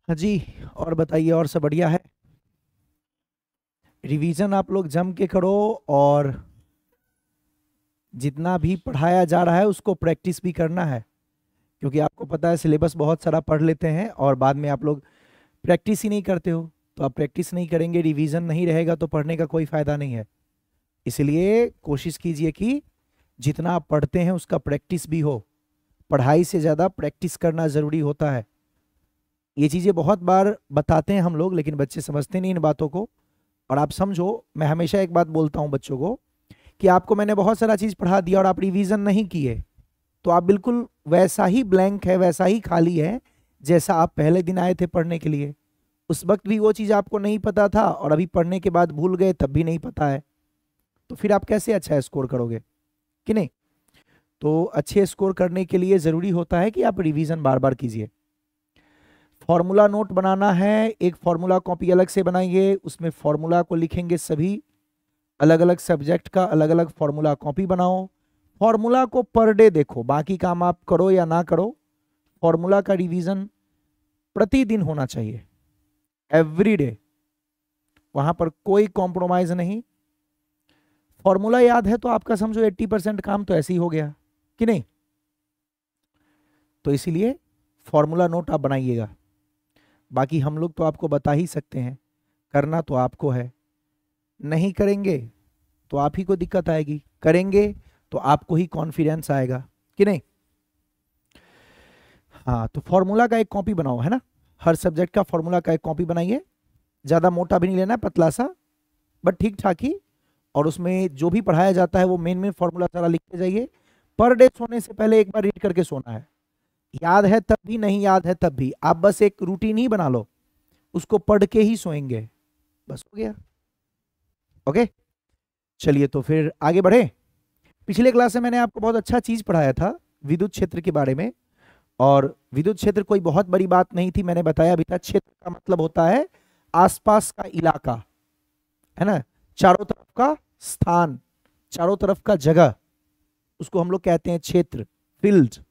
हाँ जी। और बताइए, और सब बढ़िया है? रिवीजन आप लोग जम के करो, और जितना भी पढ़ाया जा रहा है उसको प्रैक्टिस भी करना है। क्योंकि आपको पता है सिलेबस बहुत सारा पढ़ लेते हैं और बाद में आप लोग प्रैक्टिस ही नहीं करते हो। तो आप प्रैक्टिस नहीं करेंगे, रिवीजन नहीं रहेगा, तो पढ़ने का कोई फायदा नहीं है। इसलिए कोशिश कीजिए कि जितना आप पढ़ते हैं उसका प्रैक्टिस भी हो। पढ़ाई से ज़्यादा प्रैक्टिस करना ज़रूरी होता है। ये चीज़ें बहुत बार बताते हैं हम लोग, लेकिन बच्चे समझते नहीं इन बातों को। और आप समझो, मैं हमेशा एक बात बोलता हूँ बच्चों को कि आपको मैंने बहुत सारा चीज़ पढ़ा दिया और आप रिवीजन नहीं किए, तो आप बिल्कुल वैसा ही ब्लैंक है, वैसा ही खाली है जैसा आप पहले दिन आए थे पढ़ने के लिए। उस वक्त भी वो चीज़ आपको नहीं पता था और अभी पढ़ने के बाद भूल गए, तब भी नहीं पता है। तो फिर आप कैसे अच्छा स्कोर करोगे कि नहीं? तो अच्छे स्कोर करने के लिए ज़रूरी होता है कि आप रिवीजन बार बार कीजिए। फॉर्मूला नोट बनाना है, एक फॉर्मूला कॉपी अलग से बनाइए, उसमें फॉर्मूला को लिखेंगे सभी। अलग अलग सब्जेक्ट का अलग अलग फॉर्मूला कॉपी बनाओ। फॉर्मूला को पर डे देखो, बाकी काम आप करो या ना करो, फॉर्मूला का रिवीजन प्रतिदिन होना चाहिए, एवरी डे। वहां पर कोई कॉम्प्रोमाइज नहीं। फॉर्मूला याद है तो आपका समझो 80% काम तो ऐसे ही हो गया कि नहीं? तो इसीलिए फॉर्मूला नोट आप बनाइएगा। बाकी हम लोग तो आपको बता ही सकते हैं, करना तो आपको है। नहीं करेंगे तो आप ही को दिक्कत आएगी, करेंगे तो आपको ही कॉन्फिडेंस आएगा कि नहीं? हाँ, तो फॉर्मूला का एक कॉपी बनाओ, है ना। हर सब्जेक्ट का फॉर्मूला का एक कॉपी बनाइए। ज़्यादा मोटा भी नहीं लेना है, पतला सा, बट ठीक ठाक ही। और उसमें जो भी पढ़ाया जाता है वो मेन मेन फॉर्मूला सारा लिखते जाइए। पर डे सोने से पहले एक बार रीड करके सोना है। याद है तब भी, नहीं याद है तब भी, आप बस एक रूटीन ही बना लो, उसको पढ़ के ही सोएंगे, बस हो गया। ओके, चलिए तो फिर आगे बढ़े। पिछले क्लास में मैंने आपको बहुत अच्छा चीज पढ़ाया था, विद्युत क्षेत्र के बारे में। और विद्युत क्षेत्र कोई बहुत बड़ी बात नहीं थी, मैंने बताया भी था। क्षेत्र का मतलब होता है आसपास का इलाका, है ना, चारों तरफ का स्थान, चारों तरफ का जगह, उसको हम लोग कहते हैं क्षेत्र, फील्ड।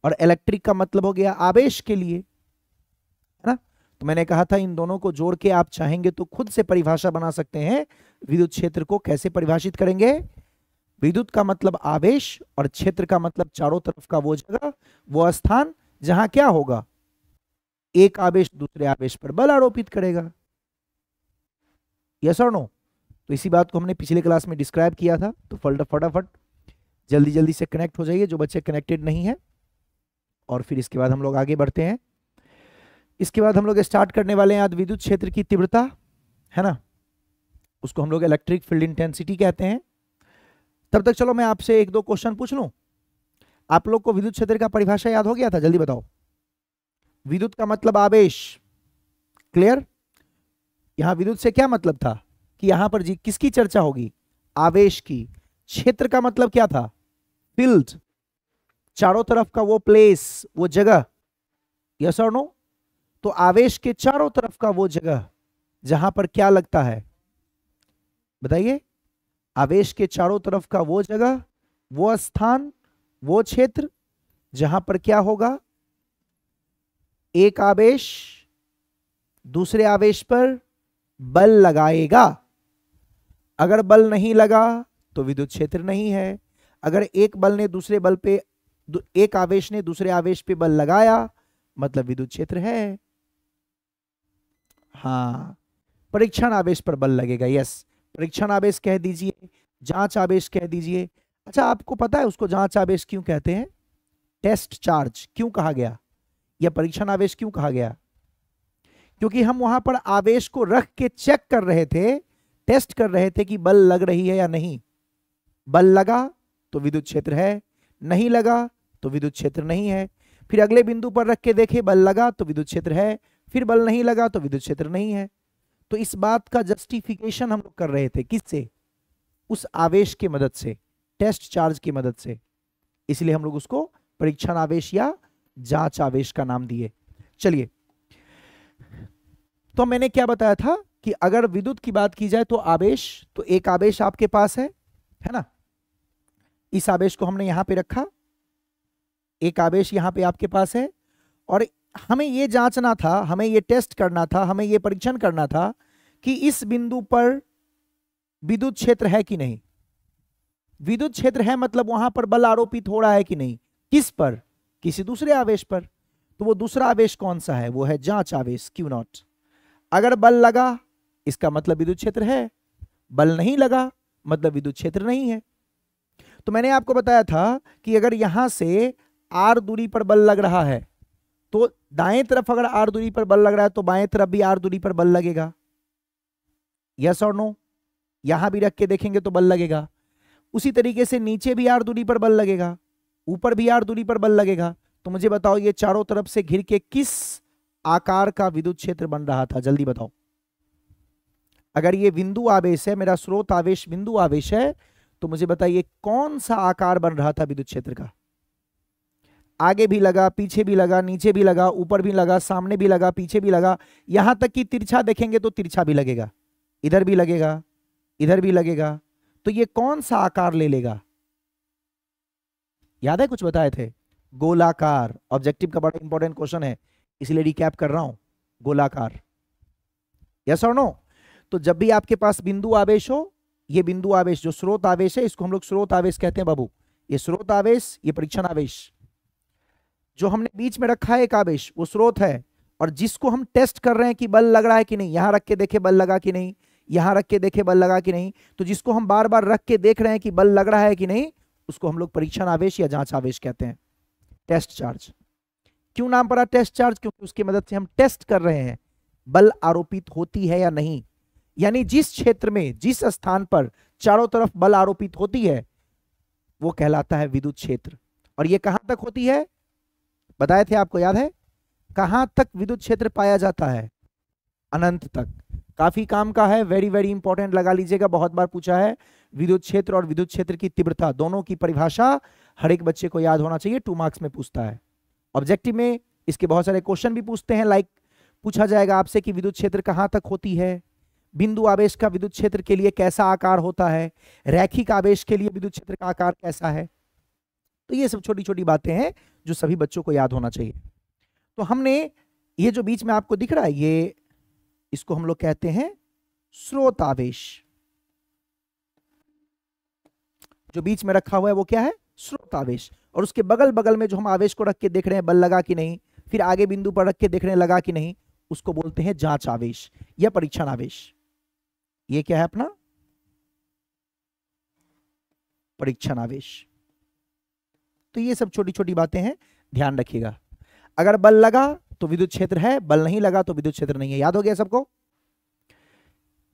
और इलेक्ट्रिक का मतलब हो गया आवेश के लिए, है ना। तो मैंने कहा था इन दोनों को जोड़ के आप चाहेंगे तो खुद से परिभाषा बना सकते हैं। विद्युत क्षेत्र को कैसे परिभाषित करेंगे? विद्युत का मतलब आवेश और क्षेत्र का मतलब चारों तरफ का वो जगह, वो स्थान जहां क्या होगा, एक आवेश दूसरे आवेश पर बल आरोपित करेगा। यस और नो? तो इसी बात को हमने पिछले क्लास में डिस्क्राइब किया था। तो फटाफट जल्दी जल्दी से कनेक्ट हो जाइए जो बच्चे कनेक्टेड नहीं है, और फिर इसके बाद हम लोग आगे बढ़ते हैं। इसके बाद हम लोग स्टार्ट करने वाले हैं आज विद्युत क्षेत्र की तीव्रता, है ना, उसको हम लोग इलेक्ट्रिक फील्ड इंटेंसिटी कहते हैं। तब तक चलो मैं आपसे एक दो क्वेश्चन पूछ लूं। आप लोग को विद्युत क्षेत्र का परिभाषा याद हो गया था? जल्दी बताओ। विद्युत का मतलब आवेश, क्लियर। यहां विद्युत से क्या मतलब था कि यहां पर जी किसकी चर्चा होगी? आवेश की। क्षेत्र का मतलब क्या था? फील्ड, चारों तरफ का वो प्लेस, वो जगह। यस और नो? तो आवेश के चारों तरफ का वो जगह जहां पर क्या लगता है, बताइए। आवेश के चारों तरफ का वो जगह, वो स्थान, वो क्षेत्र जहां पर क्या होगा, एक आवेश दूसरे आवेश पर बल लगाएगा। अगर बल नहीं लगा तो विद्युत क्षेत्र नहीं है। अगर एक बल ने दूसरे बल पे, एक आवेश ने दूसरे आवेश पे बल लगाया, मतलब विद्युत क्षेत्र है। हाँ, परीक्षण आवेश पर बल लगेगा। यस, परीक्षण आवेश कह दीजिए, जांच आवेश कह दीजिए। अच्छा, आपको पता है उसको जांच आवेश क्यों कहते हैं? टेस्ट चार्ज क्यों कहा गया, या परीक्षण आवेश क्यों कहा गया? क्योंकि हम वहां पर आवेश को रख के चेक कर रहे थे, टेस्ट कर रहे थे कि बल लग रही है या नहीं। बल लगा तो विद्युत क्षेत्र है, नहीं लगा तो विद्युत क्षेत्र नहीं है। फिर अगले बिंदु पर रख के देखे, बल लगा तो विद्युत क्षेत्र है, फिर बल नहीं लगा तो विद्युत क्षेत्र नहीं है। तो इस बात का जस्टिफिकेशन हम लोग कर रहे थे, किससे? उस आवेश की मदद से, टेस्ट चार्ज की मदद से। इसलिए हम लोग उसको परीक्षण आवेश या जांच आवेश का नाम दिए। चलिए, तो मैंने क्या बताया था कि अगर विद्युत की बात की जाए तो आवेश, तो एक आवेश आपके पास है ना। इस आवेश को हमने यहां पे रखा, एक आवेश यहां पे आपके पास है, और हमें ये जांचना था, हमें ये टेस्ट करना था, हमें ये परीक्षण करना था कि इस बिंदु पर विद्युत क्षेत्र है कि नहीं। विद्युत क्षेत्र है मतलब वहां पर बल आरोपित हो रहा है कि नहीं, किस पर, किसी दूसरे आवेश पर। तो वो दूसरा आवेश कौन सा है, वो है जांच आवेश Q0। अगर बल लगा इसका मतलब विद्युत क्षेत्र है, बल नहीं लगा मतलब विद्युत क्षेत्र नहीं है। तो मैंने आपको बताया था कि अगर यहां से r दूरी पर बल लग रहा है तो दाएं तरफ अगर r दूरी पर बल लग रहा है तो बाएं तरफ भी r दूरी पर बल लगेगा, यस और नो। यहां भी रख के देखेंगे तो बल लगेगा। उसी तरीके से नीचे भी r दूरी पर बल लगेगा, ऊपर भी r दूरी पर बल लगेगा। तो मुझे बताओ ये चारों तरफ से घिर के किस आकार का विद्युत क्षेत्र बन रहा था, जल्दी बताओ। अगर ये बिंदु आवेश है, मेरा स्रोत आवेश बिंदु आवेश है, तो मुझे बताइए कौन सा आकार बन रहा था विद्युत क्षेत्र का। आगे भी लगा, पीछे भी लगा, नीचे भी लगा, ऊपर भी लगा, सामने भी लगा, पीछे भी लगा, यहां तक कि तिरछा देखेंगे तो तिरछा भी लगेगा, इधर भी लगेगा, इधर भी लगेगा। तो ये कौन सा आकार ले लेगा, याद है कुछ बताए थे, गोलाकार। ऑब्जेक्टिव का बड़ा इंपॉर्टेंट क्वेश्चन है इसलिए रिकैप कर रहा हूं, गोलाकार, यस और नो। तो जब भी आपके पास बिंदु आवेश हो, ये बिंदु आवेश जो स्रोत आवेश है इसको हम लोग स्रोत आवेश कहते हैं बाबू। ये स्रोत आवेश, ये परीक्षण आवेश। जो हमने बीच में रखा है एक आवेश वो स्रोत है, और जिसको हम टेस्ट कर रहे हैं कि बल लग रहा है कि नहीं, यहां रख के देखे बल लगा कि नहीं, यहां रख के देखे बल लगा कि नहीं, तो जिसको हम बार बार रख के देख रहे हैं कि बल लग रहा है कि नहीं, उसको हम लोग परीक्षण आवेश या जांच आवेश कहते हैं, टेस्ट चार्ज। क्यों नाम पड़ा टेस्ट चार्ज, क्योंकि उसकी मदद से हम टेस्ट कर रहे हैं बल आरोपित होती है या नहीं। यानी जिस क्षेत्र में, जिस स्थान पर चारों तरफ बल आरोपित होती है वो कहलाता है विद्युत क्षेत्र। और ये कहां तक होती है, बताए थे आपको, याद है, कहां तक विद्युत क्षेत्र पाया जाता है, अनंत तक। काफी काम का है, वेरी वेरी इंपॉर्टेंट, लगा लीजिएगा, बहुत बार पूछा है। विद्युत क्षेत्र और विद्युत क्षेत्र की तीव्रता दोनों की परिभाषा हर एक बच्चे को याद होना चाहिए, 2 मार्क्स में पूछता है। ऑब्जेक्टिव में इसके बहुत सारे क्वेश्चन भी पूछते हैं, लाइक पूछा जाएगा आपसे कि विद्युत क्षेत्र कहां तक होती है, बिंदु आवेश का विद्युत क्षेत्र के लिए कैसा आकार होता है, रैखिक आवेश के लिए विद्युत क्षेत्र का आकार कैसा है। तो ये सब छोटी छोटी बातें हैं जो सभी बच्चों को याद होना चाहिए। तो हमने ये जो बीच में आपको दिख रहा है, ये इसको हम लोग कहते हैं स्रोत आवेश। जो बीच में रखा हुआ है वो क्या है, स्रोत आवेश। और उसके बगल बगल में जो हम आवेश को रख के देख रहे हैं बल लगा कि नहीं, फिर आगे बिंदु पर रख के देख रहे हैं लगा कि नहीं, उसको बोलते हैं जांच आवेश या परीक्षण आवेश। ये क्या है अपना, परीक्षण आवेश। तो ये सब छोटी छोटी बातें हैं, ध्यान रखिएगा। अगर बल लगा तो विद्युत क्षेत्र है, बल नहीं लगा तो विद्युत क्षेत्र नहीं है। याद हो गया सबको,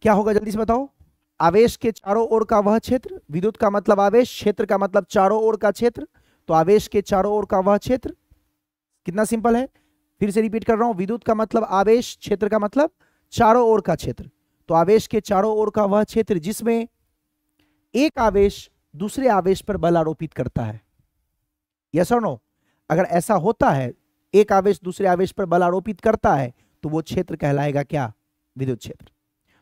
क्या होगा जल्दी से बताओ। आवेश के चारों ओर का वह क्षेत्र, विद्युत का मतलब आवेश, क्षेत्र का मतलब चारों ओर का क्षेत्र, तो आवेश के चारों ओर का वह क्षेत्र। कितना सिंपल है, फिर से रिपीट कर रहा हूं, विद्युत का मतलब आवेश, क्षेत्र का मतलब चारों ओर का क्षेत्र। तो आवेश के चारों ओर का वह क्षेत्र जिसमें एक आवेश दूसरे आवेश पर बल आरोपित करता है, यस और नो। अगर ऐसा होता है, एक आवेश दूसरे आवेश पर बल आरोपित करता है, तो वो क्षेत्र कहलाएगा क्या, विद्युत क्षेत्र।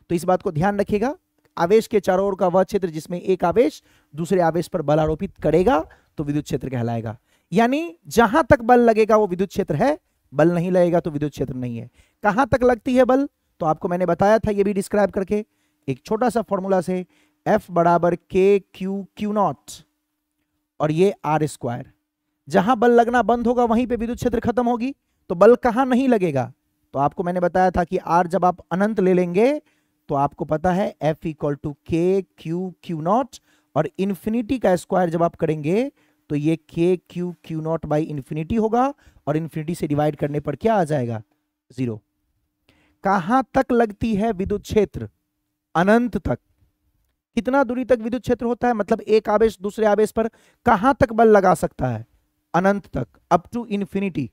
तो इस बात को ध्यान रखिएगा, आवेश के चारों ओर का वह क्षेत्र जिसमें एक आवेश दूसरे आवेश पर बल आरोपित करेगा तो विद्युत क्षेत्र कहलाएगा। यानी जहां तक बल लगेगा वो विद्युत क्षेत्र है, बल नहीं लगेगा तो विद्युत क्षेत्र नहीं है। कहां तक लगती है बल, तो आपको मैंने बताया था ये भी डिस्क्राइब करके एक छोटा सा फॉर्मूला से, F बराबर K Q नॉट और ये R²। जहां बल लगना बंद होगा वहीं पे विद्युत क्षेत्र खत्म होगी। तो बल कहां नहीं लगेगा, तो आपको मैंने बताया था कि R जब आप अनंत ले लेंगे तो आपको पता है F = K Q नॉट, और इन्फिनिटी का स्क्वायर जब आप करेंगे तो ये K Q not by infinity होगा, और इन्फिनिटी से डिवाइड करने पर क्या आ जाएगा, 0। कहां तक लगती है विद्युत क्षेत्र, अनंत तक। कितना दूरी तक विद्युत क्षेत्र होता है, मतलब एक आवेश दूसरे आवेश पर कहां तक बल लगा सकता है, अनंत तक, up to infinity.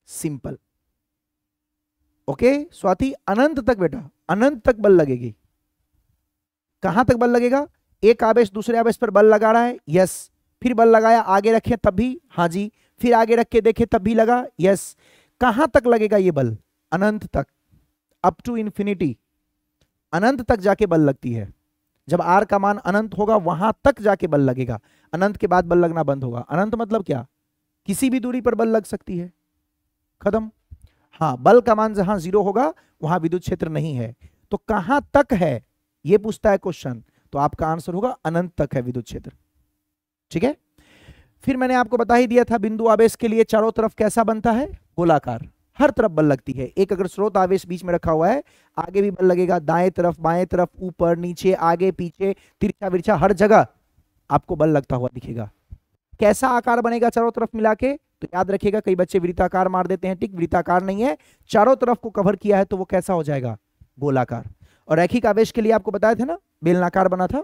Simple, okay Swati, अनंत तक बेटा, अनंत तक बल लगेगी। कहां तक बल लगेगा, एक आवेश दूसरे आवेश पर बल लगा रहा है, यस, फिर बल लगाया, आगे रखे तब भी, हाँ जी, फिर आगे रख के देखे तब भी लगा, यस। कहां तक लगेगा ये बल, अनंत तक, अप टू इन्फिनिटी, अनंत तक जाके बल लगती है। जब R का मान अनंत होगा वहां तक जाके बल लगेगा, अनंत के बाद बल लगना बंद होगा। अनंत मतलब क्या, किसी भी दूरी पर बल लग सकती है, खत्म। हाँ, बल का मान जहां 0 होगा वहां विद्युत क्षेत्र नहीं है। तो कहां तक है ये पूछता है क्वेश्चन, तो आपका आंसर होगा अनंत तक है विद्युत क्षेत्र। ठीक है। फिर मैंने आपको बता ही दिया था बिंदु आवेश के लिए चारों तरफ कैसा बनता है, गोलाकार, हर तरफ बल लगती है। एक अगर स्रोत आवेश बीच में रखा हुआ है, आगे भी बल लगेगा, दाएं तरफ बाएं तरफ, ऊपर नीचे आगे पीछे, तिरछा बिरछा, हर जगह आपको बल लगता हुआ दिखेगा। कैसा आकार बनेगा चारों तरफ मिला के, तो याद रखिएगा, कई बच्चे वृत्ताकार मार देते हैं, ठीक, वृत्ताकार नहीं है, चारों तरफ को कवर किया है तो वो कैसा हो जाएगा, गोलाकार। और रैखिक आवेश के लिए आपको बताया था ना बेलनाकार बना था।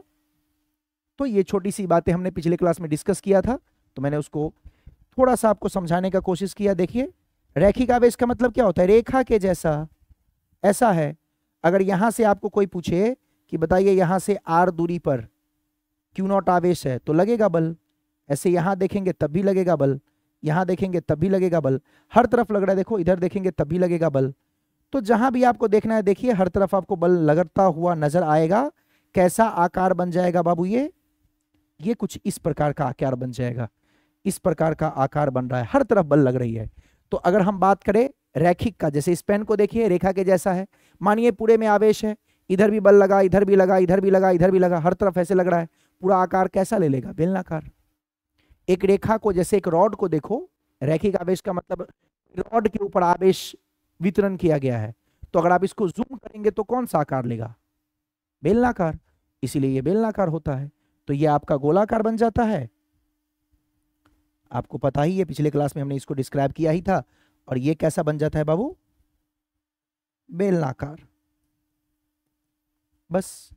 तो ये छोटी सी बातें हमने पिछले क्लास में डिस्कस किया था, तो मैंने उसको थोड़ा सा आपको समझाने का कोशिश किया। देखिए, रैखिक आवेश का मतलब क्या होता है, रेखा के जैसा, ऐसा है। अगर यहां से आपको कोई पूछे कि बताइए यहां से r दूरी पर Q0 आवेश है तो लगेगा बल, ऐसे यहां देखेंगे तब भी लगेगा बल, यहां देखेंगे तब भी लगेगा बल, हर तरफ लग रहा है, देखो इधर देखेंगे तब भी लगेगा बल। तो जहां भी आपको देखना है देखिए हर तरफ आपको बल लगता हुआ नजर आएगा। कैसा आकार बन जाएगा बाबू, ये कुछ इस प्रकार का आकार बन जाएगा, इस प्रकार का आकार बन रहा है, हर तरफ बल लग रही है। तो अगर हम बात करें रैखिक का, जैसे इस पेन को देखिए रेखा के जैसा है, मानिए पूरे में आवेश है, इधर भी बल लगा, इधर भी लगा, इधर भी लगा, इधर भी लगा, हर तरफ ऐसे लग रहा है, पूरा आकार कैसा ले लेगा, बेलनाकार। एक रेखा को, जैसे एक रॉड को देखो, रैखिक आवेश का मतलब रॉड के ऊपर आवेश वितरण किया गया है, तो अगर आप इसको जूम करेंगे तो कौन सा आकार लेगा, बेलनाकार, इसीलिए ये बेलनाकार होता है। तो ये आपका गोलाकार बन जाता है, आपको पता ही है, पिछले क्लास में हमने इसको डिस्क्राइब किया ही था। और ये कैसा बन जाता है बाबू, बेलनाकार, बस।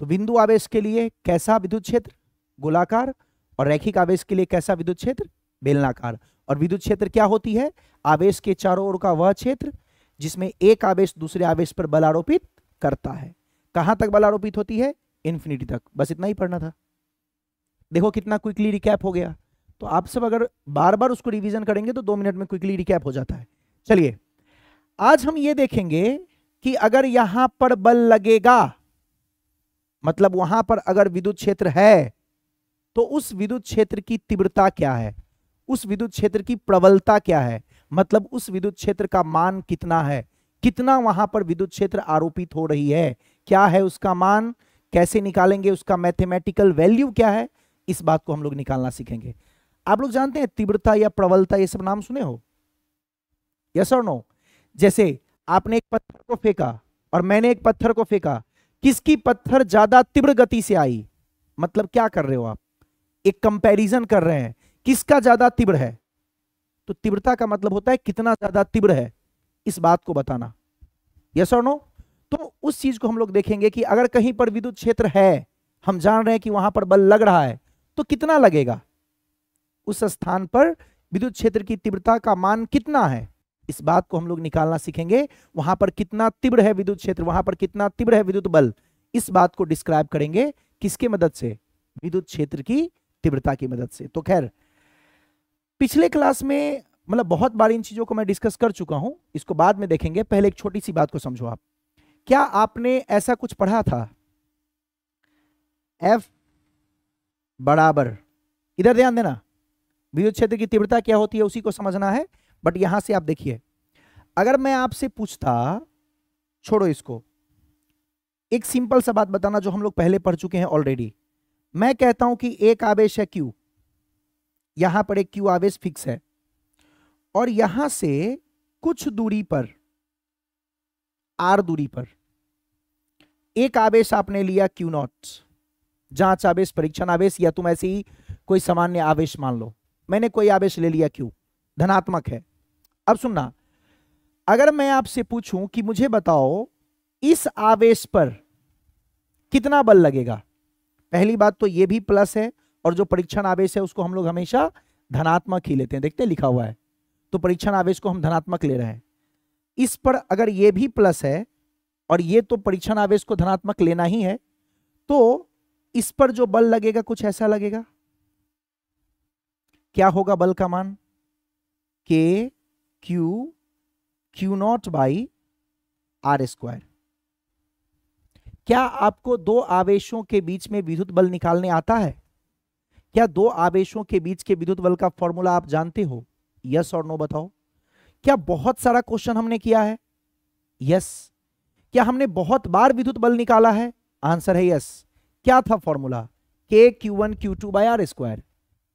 तो बिंदु आवेश के लिए कैसा विद्युत क्षेत्र, गोलाकार, और रैखिक आवेश के लिए कैसा विद्युत क्षेत्र, बेलनाकार। और विद्युत क्षेत्र क्या होती है, आवेश के चारों ओर का वह क्षेत्र जिसमें एक आवेश दूसरे आवेश पर बल आरोपित करता है। कहां तक बल आरोपित होती है, इन्फिनिटी तक। बस इतना ही पढ़ना था। देखो कितना क्विकली रिकैप हो गया। तो आप सब अगर बार बार उसको रिवीजन करेंगे तो 2 मिनट में क्विकली रिकैप हो जाता है। चलिए, आज हम ये देखेंगे कि अगर यहां पर बल लगेगा, मतलब वहां पर अगर विद्युत क्षेत्र है, तो उस विद्युत क्षेत्र की तीव्रता क्या है, उस विद्युत क्षेत्र की प्रबलता क्या है, मतलब उस विद्युत क्षेत्र का मान कितना है, कितना वहां पर विद्युत क्षेत्र आरोपित हो रही है, क्या है उसका मान, कैसे निकालेंगे, उसका मैथमेटिकल वैल्यू क्या है, इस बात को हम लोग निकालना सीखेंगे। आप लोग जानते हैं तीव्रता या प्रबलता, ये सब नाम सुने हो, यस और नो। जैसे आपने एक पत्थर को फेंका और मैंने एक पत्थर को फेंका, किसकी पत्थर ज्यादा तीव्र गति से आई, मतलब क्या कर रहे हो आप, एक कंपैरिजन कर रहे हैं, किसका ज्यादा तीव्र है। तो तीव्रता का मतलब होता है कितना ज्यादा तीव्र है, इस बात को बताना, यस और नो। तो उस चीज को हम लोग देखेंगे कि अगर कहीं पर विद्युत क्षेत्र है, हम जान रहे हैं कि वहां पर बल लग रहा है, तो कितना लगेगा, उस स्थान पर विद्युत क्षेत्र की तीव्रता का मान कितना है, इस बात को हम लोग निकालना सीखेंगे। वहां पर कितना तीव्र है विद्युत क्षेत्र, वहां पर कितना तीव्र है विद्युत बल, इस बात को डिस्क्राइब करेंगे किसके मदद से, विद्युत क्षेत्र की तीव्रता की मदद से। तो खैर, पिछले क्लास में मतलब बहुत बार इन चीजों को मैं डिस्कस कर चुका हूं, इसको बाद में देखेंगे, पहले एक छोटी सी बात को समझो आप। क्या आपने ऐसा कुछ पढ़ा था, F बराबर, इधर ध्यान देना, विद्युत क्षेत्र की तीव्रता क्या होती है उसी को समझना है। बट यहां से आप देखिए, अगर मैं आपसे पूछता, छोड़ो इसको, एक सिंपल सा बात बताना जो हम लोग पहले पढ़ चुके हैं ऑलरेडी। मैं कहता हूं कि एक आवेश है Q, यहां पर एक Q आवेश फिक्स है, और यहां से कुछ दूरी पर, R दूरी पर एक आवेश आपने लिया Q0, जांच आवेश, परीक्षण आवेश, या तुम ऐसे ही कोई सामान्य आवेश मान लो। मैंने कोई आवेश ले लिया Q, धनात्मक है। अब सुनना, अगर मैं आपसे पूछूं कि मुझे बताओ इस आवेश पर कितना बल लगेगा, पहली बात तो ये भी प्लस है, और जो परीक्षण आवेश है उसको हम लोग हमेशा धनात्मक ही लेते हैं, देखते हैं लिखा हुआ है, तो परीक्षण आवेश को हम धनात्मक ले रहे हैं। इस पर अगर ये भी प्लस है और ये तो परीक्षण आवेश को धनात्मक लेना ही है, तो इस पर जो बल लगेगा कुछ ऐसा लगेगा, क्या होगा बल का मान, K Q0 बाई R²। क्या आपको दो आवेशों के बीच में विद्युत बल निकालने आता है, क्या दो आवेशों के बीच के विद्युत बल का फॉर्मूला आप जानते हो, यस और नो बताओ। क्या बहुत सारा क्वेश्चन हमने किया है? यस। क्या हमने बहुत बार विद्युत बल निकाला है? आंसर है यस। क्या था फॉर्मूला? के Q1 Q2 bye are square,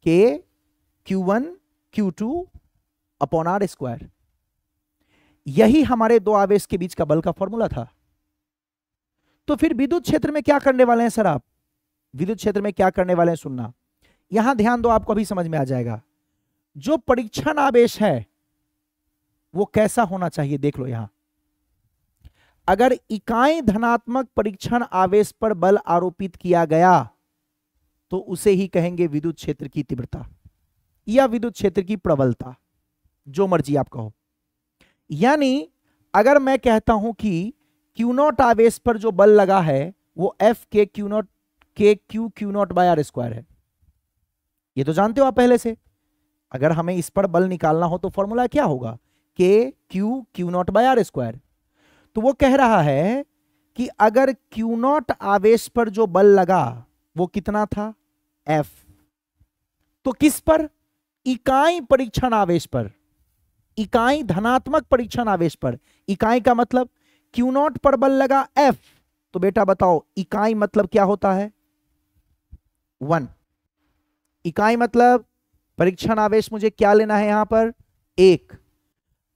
के Q1 Q2 upon are square. यही हमारे दो आवेश के बीच का बल का फॉर्मूला था। तो फिर विद्युत क्षेत्र में क्या करने वाले हैं सर आप? विद्युत क्षेत्र में क्या करने वाले हैं सुनना, यहां ध्यान दो, आपको अभी समझ में आ जाएगा। जो परीक्षण आवेश है वो कैसा होना चाहिए, देख लो यहां। अगर इकाई धनात्मक परीक्षण आवेश पर बल आरोपित किया गया तो उसे ही कहेंगे विद्युत क्षेत्र की तीव्रता या विद्युत क्षेत्र की प्रबलता, जो मर्जी आप कहो। यानी अगर मैं कहता हूं कि Q0 आवेश पर जो बल लगा है वो F के Q0 के Q0 बाय आर स्क्वायर है, ये तो जानते हो आप पहले से। अगर हमें इस पर बल निकालना हो तो फॉर्मूला क्या होगा? के Q0 बाय आर स्क्वायर। तो वो कह रहा है कि अगर Q0 आवेश पर जो बल लगा वो कितना था? F। तो किस पर? इकाई परीक्षण आवेश पर, इकाई धनात्मक परीक्षण आवेश पर। इकाई का मतलब Q0 पर बल लगा F, तो बेटा बताओ इकाई मतलब क्या होता है? 1। इकाई मतलब परीक्षण आवेश मुझे क्या लेना है यहां पर? 1।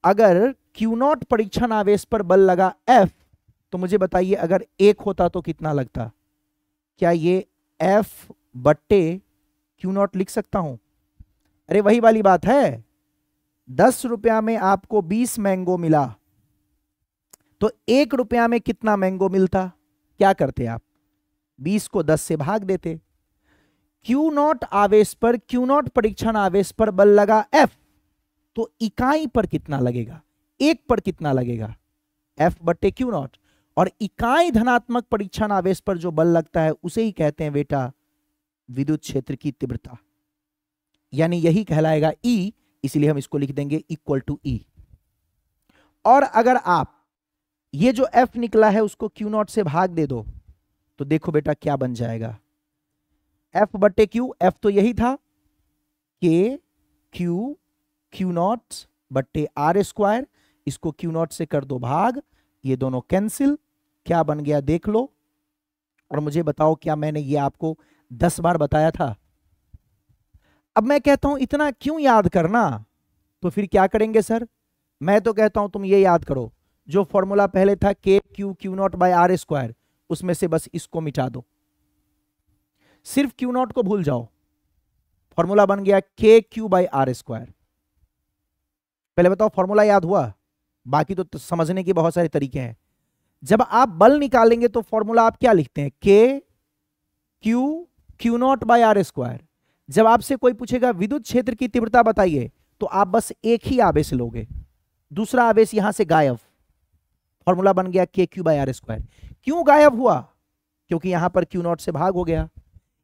अगर Q0 परीक्षण आवेश पर बल लगा F, तो मुझे बताइए अगर 1 होता तो कितना लगता? क्या ये F बट्टे Q0 लिख सकता हूं? अरे वही वाली बात है, 10 रुपया में आपको 20 मैंगो मिला तो 1 रुपया में कितना मैंगो मिलता? क्या करते आप? 20 को 10 से भाग देते। Q0 आवेश पर, Q0 परीक्षण आवेश पर बल लगा F, तो इकाई पर कितना लगेगा? 1 पर कितना लगेगा? F बट्टे Q0। और इकाई धनात्मक परीक्षण आवेश पर जो बल लगता है उसे ही कहते हैं बेटा विद्युत क्षेत्र की तीव्रता, यानी यही कहलाएगा E, इसलिए हम इसको लिख देंगे इक्वल टू E। और अगर आप ये जो F निकला है उसको Q0 से भाग दे दो तो देखो बेटा क्या बन जाएगा? F बट्टे Q, F तो यही था, K Q0 बट्टे आर स्क्वायर, इसको Q0 से कर दो भाग, ये दोनों कैंसिल, क्या बन गया देख लो। और मुझे बताओ क्या मैंने ये आपको 10 बार बताया था? अब मैं कहता हूं इतना क्यों याद करना, तो फिर क्या करेंगे सर? मैं तो कहता हूं तुम ये याद करो, जो फॉर्मूला पहले था के Q0 बाय आर स्क्वायर, उसमें से बस इसको मिटा दो, सिर्फ Q0 को भूल जाओ। फॉर्मूला बन गया के Q बाय आर स्क्वायर। पहले बताओ फॉर्मूला याद हुआ? बाकी तो समझने के बहुत सारे तरीके हैं। जब आप बल निकालेंगे तो फॉर्मूला आप क्या लिखते हैं? के Q0 बाय आर स्क्वायर। जब आपसे कोई पूछेगा विद्युत क्षेत्र की तीव्रता बताइए, तो आप बस एक ही आवेश लोगे, दूसरा आवेश यहां से गायब। फॉर्मूला बन गया के Q बाय आर स्क्वायर। क्यों गायब हुआ? क्योंकि यहां पर Q0 से भाग हो गया।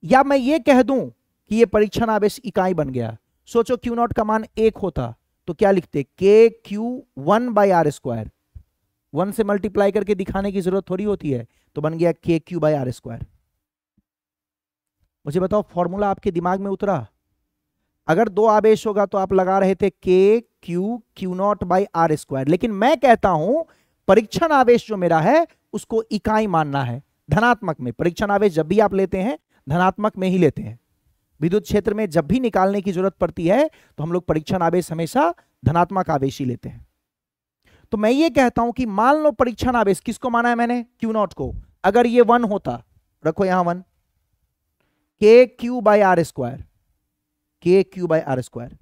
या मैं ये कह दूं कि ये परीक्षण आवेश इकाई बन गया। सोचो Q0 का मान 1 होता तो क्या लिखते? के Q1 बाय आर स्क्वायर। 1 से मल्टीप्लाई करके दिखाने की जरूरत थोड़ी होती है, तो बन गया के Q बाय आर स्क्वायर। मुझे बताओ फॉर्मूला आपके दिमाग में उतरा? अगर 2 आवेश होगा तो आप लगा रहे थे के Q0 बाय आर स्क्वायर, लेकिन मैं कहता हूं परीक्षण आवेश जो मेरा है उसको इकाई मानना है, धनात्मक में। परीक्षण आवेश जब भी आप लेते हैं धनात्मक में ही लेते हैं। विद्युत क्षेत्र में जब भी निकालने की जरूरत पड़ती है तो हम लोग परीक्षण आवेश हमेशा धनात्मक आवेश ही लेते हैं। तो मैं ये कहता हूं कि मान लो परीक्षण आवेश किसको माना है मैंने? Q0 को। अगर ये 1 होता, रखो यहां 1, के Q बाय आर स्क्वायर, के Q बाय आर स्क्वायर,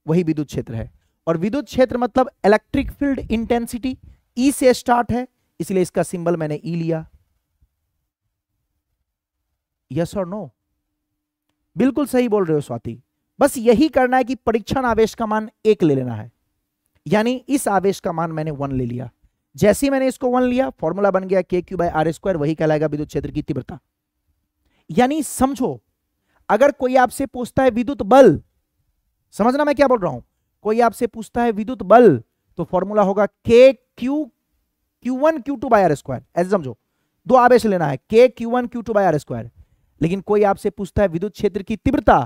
वही विद्युत क्षेत्र है। और विद्युत क्षेत्र मतलब इलेक्ट्रिक फील्ड इंटेंसिटी, E से स्टार्ट है, इसलिए इसका सिंबल मैंने E लिया। यस और नो? बिल्कुल सही बोल रहे हो स्वाति। बस यही करना है कि परीक्षण आवेश का मान 1 ले लेना है, यानी इस आवेश का मान मैंने 1 ले लिया। जैसे ही मैंने इसको 1 लिया, फॉर्मूला बन गया के Q बाय आर स्क्वायर, वही कहलाएगा विद्युत क्षेत्र की तीव्रता। यानी समझो, अगर कोई आपसे पूछता है विद्युत बल, समझना मैं क्या बोल रहा हूं, कोई आपसे पूछता है विद्युत बल, तो फॉर्मूला होगा के Q1 Q2 bye are square. ऐसे समझो, 2 आवेश लेना है, के Q1 Q2 bye are square. लेकिन कोई आपसे पूछता है विद्युत क्षेत्र की तीव्रता,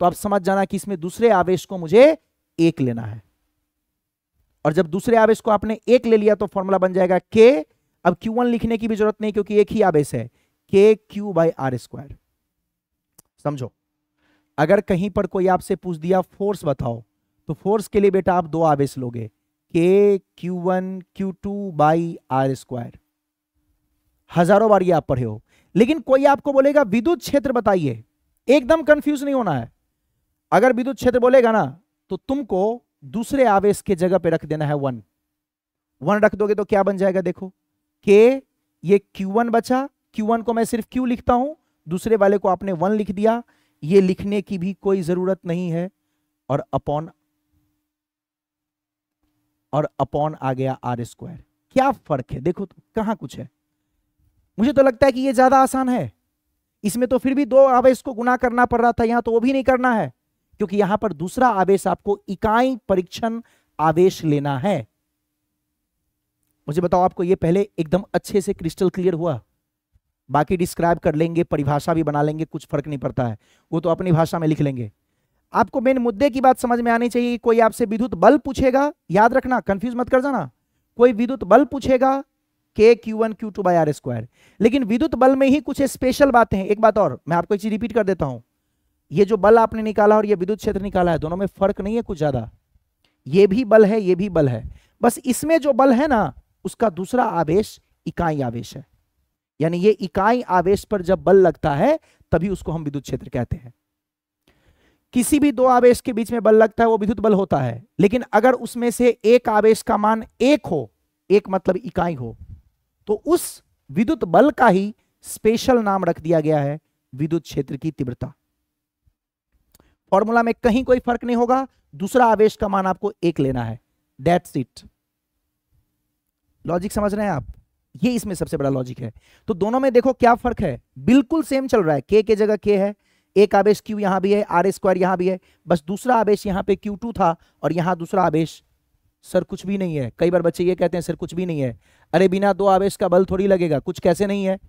तो आप समझ जाना कि इसमें दूसरे आवेश को मुझे 1 लेना है। और जब दूसरे आवेश को आपने एक ले लिया तो फॉर्मूला बन जाएगा के, अब Q1 लिखने की भी जरूरत नहीं क्योंकि एक ही आवेश है, के क्यू बाई आर स्क्वायर। समझो, अगर कहीं पर कोई आपसे पूछ दिया फोर्स बताओ, तो फोर्स के लिए बेटा आप दो आवेश लोगे, के Q1 Q2 by R square. हजारों बार ये आप पढ़े हो। लेकिन कोई आपको बोलेगा विद्युत क्षेत्र बताइए, एकदम कंफ्यूज नहीं होना है। अगर विद्युत क्षेत्र बोलेगा ना तो तुमको दूसरे आवेश के जगह पे रख देना है 1 रख दोगे तो क्या बन जाएगा, देखो के, ये Q1 बचा, Q1 को मैं सिर्फ Q लिखता हूं, दूसरे वाले को आपने 1 लिख दिया, ये लिखने की भी कोई जरूरत नहीं है, और अपॉन आ गया आर स्क्वायर। क्या फर्क है देखो तो, कहां कुछ है। मुझे तो लगता है कि ये ज्यादा आसान है। इसमें तो फिर भी दो आवेश को गुना करना पड़ रहा था, यहां तो वो भी नहीं करना है क्योंकि यहां पर दूसरा आवेश आपको इकाई परीक्षण आवेश लेना है। मुझे बताओ, आपको ये पहले एकदम अच्छे से क्रिस्टल क्लियर हुआ? बाकी डिस्क्राइब कर लेंगे, परिभाषा भी बना लेंगे, कुछ फर्क नहीं पड़ता है, वो तो अपनी भाषा में लिख लेंगे। आपको मेन मुद्दे की बात समझ में आनी चाहिए। कोई आपसे विद्युत बल पूछेगा, याद रखना, कंफ्यूज मत कर जाना। कोई विद्युत बल पूछेगा के Q1 Q2 by R square, लेकिन विद्युत बल में ही कुछ स्पेशल बातें हैं। एक बात और मैं आपको एक चीज रिपीट कर देता हूं, ये जो बल आपने निकाला और ये विद्युत क्षेत्र निकाला है, दोनों में फर्क नहीं है कुछ ज्यादा। ये भी बल है, ये भी बल है, बस इसमें जो बल है ना उसका दूसरा आवेश इकाई आवेश है। यानी ये इकाई आवेश पर जब बल लगता है तभी उसको हम विद्युत क्षेत्र कहते हैं। किसी भी दो आवेश के बीच में बल लगता है वो विद्युत बल होता है, लेकिन अगर उसमें से एक आवेश का मान एक हो, एक मतलब इकाई हो, तो उस विद्युत बल का ही स्पेशल नाम रख दिया गया है विद्युत क्षेत्र की तीव्रता। फॉर्मूला में कहीं कोई फर्क नहीं होगा, दूसरा आवेश का मान आपको एक लेना है, दैट्स इट। लॉजिक समझ रहे हैं आप? ये इसमें सबसे बड़ा लॉजिक है। तो दोनों में देखो क्या फर्क है, बिल्कुल सेम चल रहा है। के जगह के है, एक आवेश Q यहां भी है, आर स्क्वायर यहां भी है, बस दूसरा आवेश यहां पे Q2 था और यहां दूसरा आवेश, सर कुछ भी नहीं है। कई बार बच्चे ये कहते हैं सर कुछ भी नहीं है। अरे बिना दो आवेश का बल थोड़ी लगेगा, कुछ कैसे नहीं है।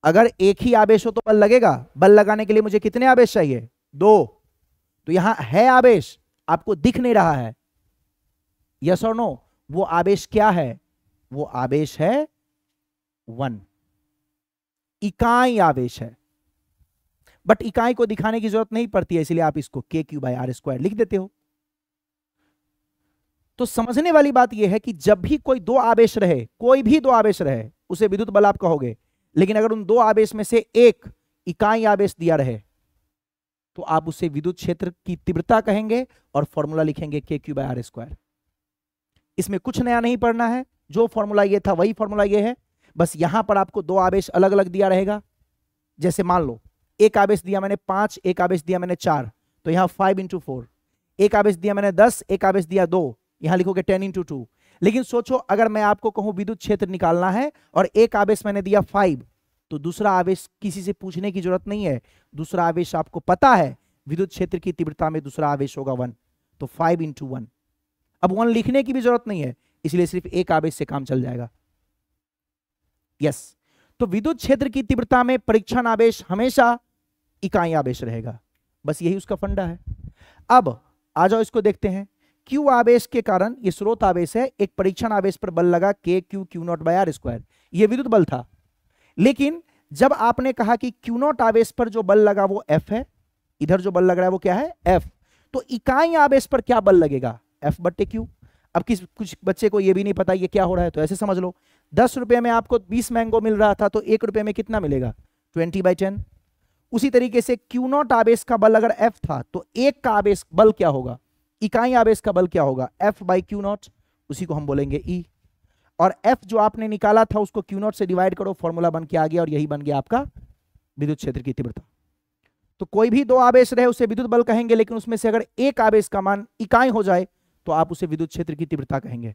अगर एक ही आवेश हो तो बल लगेगा। बल लगाने के लिए मुझे कितने आवेश चाहिए? दो। तो यहां है आवेश, आपको दिख नहीं रहा है, यस और नो? वो आवेश क्या है? वो आवेश है 1, इकाई आवेश है। बट इकाई को दिखाने की जरूरत नहीं पड़ती है, इसलिए आप इसको के क्यू बाई आर स्क्वायर लिख देते हो। तो समझने वाली बात यह है कि जब भी कोई दो आवेश रहे, कोई भी दो आवेश रहे, उसे विद्युत बल आप कहोगे। लेकिन अगर उन दो आवेश में से एक इकाई आवेश दिया रहे तो आप उसे विद्युत क्षेत्र की तीव्रता कहेंगे और फॉर्मूला लिखेंगे के क्यू बाई आर स्क्वायर। इसमें कुछ नया नहीं पढ़ना है, जो फॉर्मूला ये था वही फॉर्मूला ये है, बस यहां पर आपको दो आवेश अलग अलग दिया रहेगा। जैसे मान लो एक आवेश दिया मैंने 5, एक आवेश दिया मैंने 4, तो यहां 5 × 4। एक आवेश दिया मैंने 10, एक आवेश दिया 2, यहां लिखोगे 10 × 2। लेकिन सोचो अगर मैं आपको कहूं विद्युत क्षेत्र निकालना है और एक आवेश मैंने दिया 5, तो दूसरा आवेश किसी से पूछने की जरूरत नहीं है, दूसरा आवेश आपको पता है विद्युत क्षेत्र की तीव्रता में दूसरा आवेश होगा 1, तो 5 × 1। अब 1 लिखने की भी जरूरत नहीं है, इसलिए सिर्फ एक आवेश से काम चल जाएगा। यस, तो विद्युत क्षेत्र की तीव्रता में परीक्षण आवेश हमेशा इकाई आवेश रहेगा, बस यही उसका फंडा है। अब आ जाओ इसको देखते हैं। क्यू आवेश के कारण, ये स्रोत आवेश है, एक परीक्षण आवेश पर बल लगा के Q Q naught by R square, ये विद्युत बल था। लेकिन जब आपने कहा कि क्यू नॉट आवेश पर जो बल लगा वो एफ है, इधर जो बल लग रहा है वो क्या है? एफ। तो इकाई आवेश पर क्या बल लगेगा? एफ बट्टे क्यू। अब कुछ बच्चे को ये भी नहीं पता ये क्या हो रहा है, तो ऐसे समझ लो 10 रुपए में आपको 20 मैंगो मिल रहा था, तो 1 रुपए में कितना मिलेगा? 20/10। उसी तरीके से क्यू नॉट आवेश का बल अगर एफ था तो एक का आवेश बल क्या होगा? इकाई आवेश का बल क्या होगा? एफ बाई क्यू नॉट, उसी को हम बोलेंगे ई। और एफ जो आपने निकाला था उसको क्यू नॉट से डिवाइड करो, फॉर्मूला बन के आ गया और यही बन गया आपका विद्युत क्षेत्र की तीव्रता। तो कोई भी दो आवेश रहे उसे विद्युत बल कहेंगे, लेकिन उसमें से अगर एक आवेश का मान इकाई हो जाए तो आप उसे विद्युत क्षेत्र की तीव्रता कहेंगे।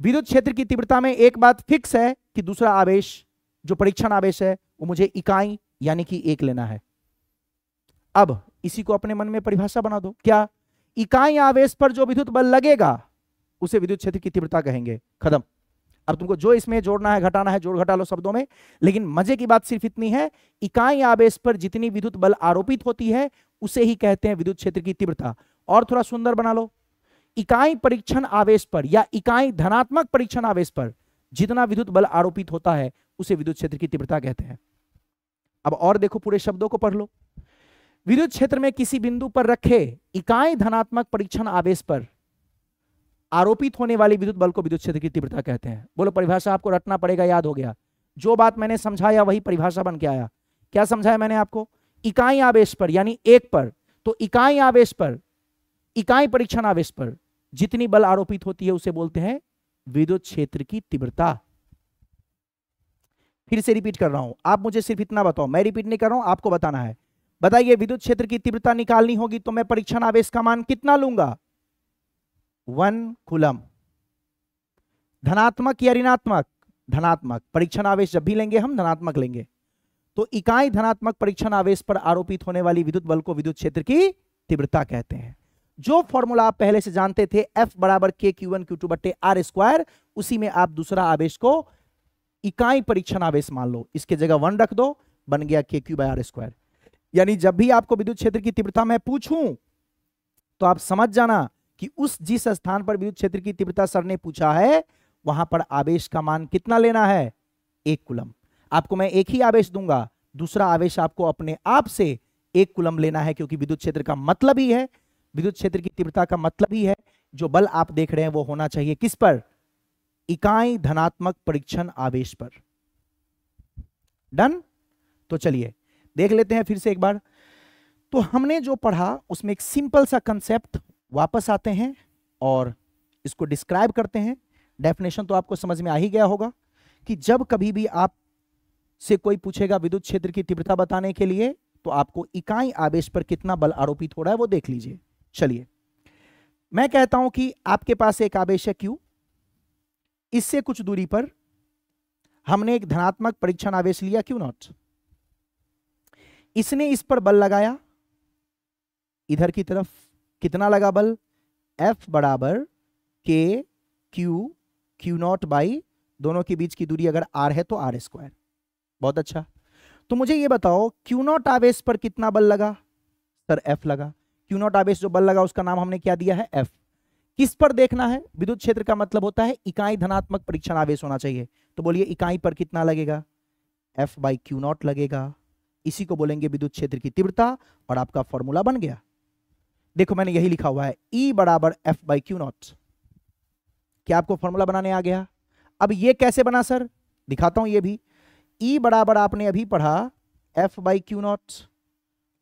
विद्युत क्षेत्र की तीव्रता में एक बात फिक्स है कि दूसरा आवेश जो परीक्षण आवेश है वो मुझे इकाई यानी कि एक लेना है। अब इसी को अपने मन में परिभाषा बना दो, क्या? इकाई आवेश पर जो विद्युत बल लगेगा उसे विद्युत क्षेत्र की तीव्रता कहेंगे। खत्म। अब तुमको जो इसमें जोड़ना है घटाना है जोड़ घटा लो शब्दों में, लेकिन मजे की बात सिर्फ इतनी है, इकाई आवेश पर जितनी विद्युत बल आरोपित होती है उसे ही कहते हैं विद्युत क्षेत्र की तीव्रता। और थोड़ा सुंदर बना लो, इकाई परीक्षण आवेश पर या इकाई धनात्मक परीक्षण आवेश पर जितना विद्युत बल आरोपित होता है उसे विद्युत क्षेत्र की तीव्रता कहते हैं। अब और देखो, पूरे शब्दों को पढ़ लो। विद्युत क्षेत्र में किसी बिंदु पर रखे इकाई धनात्मक परीक्षण आवेश पर आरोपित होने वाली विद्युत बल को विद्युत क्षेत्र की तीव्रता कहते हैं। बोलो, परिभाषा आपको रटना पड़ेगा, याद हो गया? जो बात मैंने समझाया वही परिभाषा बन के आया। क्या समझाया मैंने आपको? इकाई आवेश पर यानी एक पर, तो इकाई आवेश पर, इकाई परीक्षण आवेश पर जितनी बल आरोपित होती है उसे बोलते हैं विद्युत क्षेत्र की तीव्रता। फिर से रिपीट कर रहा हूं, आप मुझे सिर्फ इतना बताओ, मैं रिपीट नहीं कर रहा हूं, आपको बताना है। बताइए, विद्युत क्षेत्र की तीव्रता निकालनी होगी तो मैं परीक्षण आवेश का मान कितना लूंगा? 1 कूलम। धनात्मक या ऋणात्मक? धनात्मक। परीक्षण आवेश जब भी लेंगे हम धनात्मक लेंगे। तो इकाई धनात्मक परीक्षण आवेश पर आरोपित होने वाली विद्युत बल को विद्युत क्षेत्र की तीव्रता कहते हैं। जो फॉर्मूला आप पहले से जानते थे, F बराबर K Q1 Q2 बटे R स्क्वायर, उसी में आप दूसरा आवेश को इकाई परीक्षण आवेश मान लो, इसके जगह 1 रख दो, बन गया KQ बाय R स्क्वायर। यानी जब भी आपको विद्युत क्षेत्र की तीव्रता मैं पूछूं तो आप समझ जाना कि उस जिस स्थान पर विद्युत क्षेत्र की तीव्रता सर ने पूछा है वहां पर आवेश का मान कितना लेना है? 1 कूलम। आपको मैं एक ही आवेश दूंगा, दूसरा आवेश आपको अपने आप से 1 कूलम लेना है, क्योंकि विद्युत क्षेत्र का मतलब ही है, विद्युत क्षेत्र की तीव्रता का मतलब ही है जो बल आप देख रहे हैं वो होना चाहिए किस पर? इकाई धनात्मक परीक्षण आवेश पर। डन? तो चलिए देख लेते हैं फिर से एक बार। तो हमने जो पढ़ा उसमें एक सिंपल सा कंसेप्ट, वापस आते हैं और इसको डिस्क्राइब करते हैं। डेफिनेशन तो आपको समझ में आ ही गया होगा कि जब कभी भी आप से कोई पूछेगा विद्युत क्षेत्र की तीव्रता बताने के लिए तो आपको इकाई आवेश पर कितना बल आरोपित हो रहा है वो देख लीजिए। चलिए, मैं कहता हूं कि आपके पास एक आवेश है Q, इससे कुछ दूरी पर हमने एक धनात्मक परीक्षण आवेश लिया Q0, इसने इस पर बल लगाया इधर की तरफ। कितना लगा बल? F बराबर K Q Q0 बाई दोनों के बीच की दूरी अगर R है तो R स्क्वायर। बहुत अच्छा। तो मुझे ये बताओ Q0 आवेश पर कितना बल लगा? सर F लगा। Q0 आवेश जो बल लगा उसका नाम हमने क्या दिया है? F। किस पर देखना है? विद्युत क्षेत्र का मतलब होता है इकाई धनात्मक परीक्षण आवेश होना चाहिए, तो बोलिए इकाई पर कितना लगेगा? F बाई Q0 लगेगा। इसी को बोलेंगे विद्युत क्षेत्र की तीव्रता और आपका फॉर्मूला बन गया। देखो मैंने यही लिखा हुआ है E बराबर F बाई Q0। क्या आपको फॉर्मूला बनाने आ गया? अब ये कैसे बना सर? दिखाता हूं ये भी। E बराबर आपने अभी पढ़ा F बाई Q0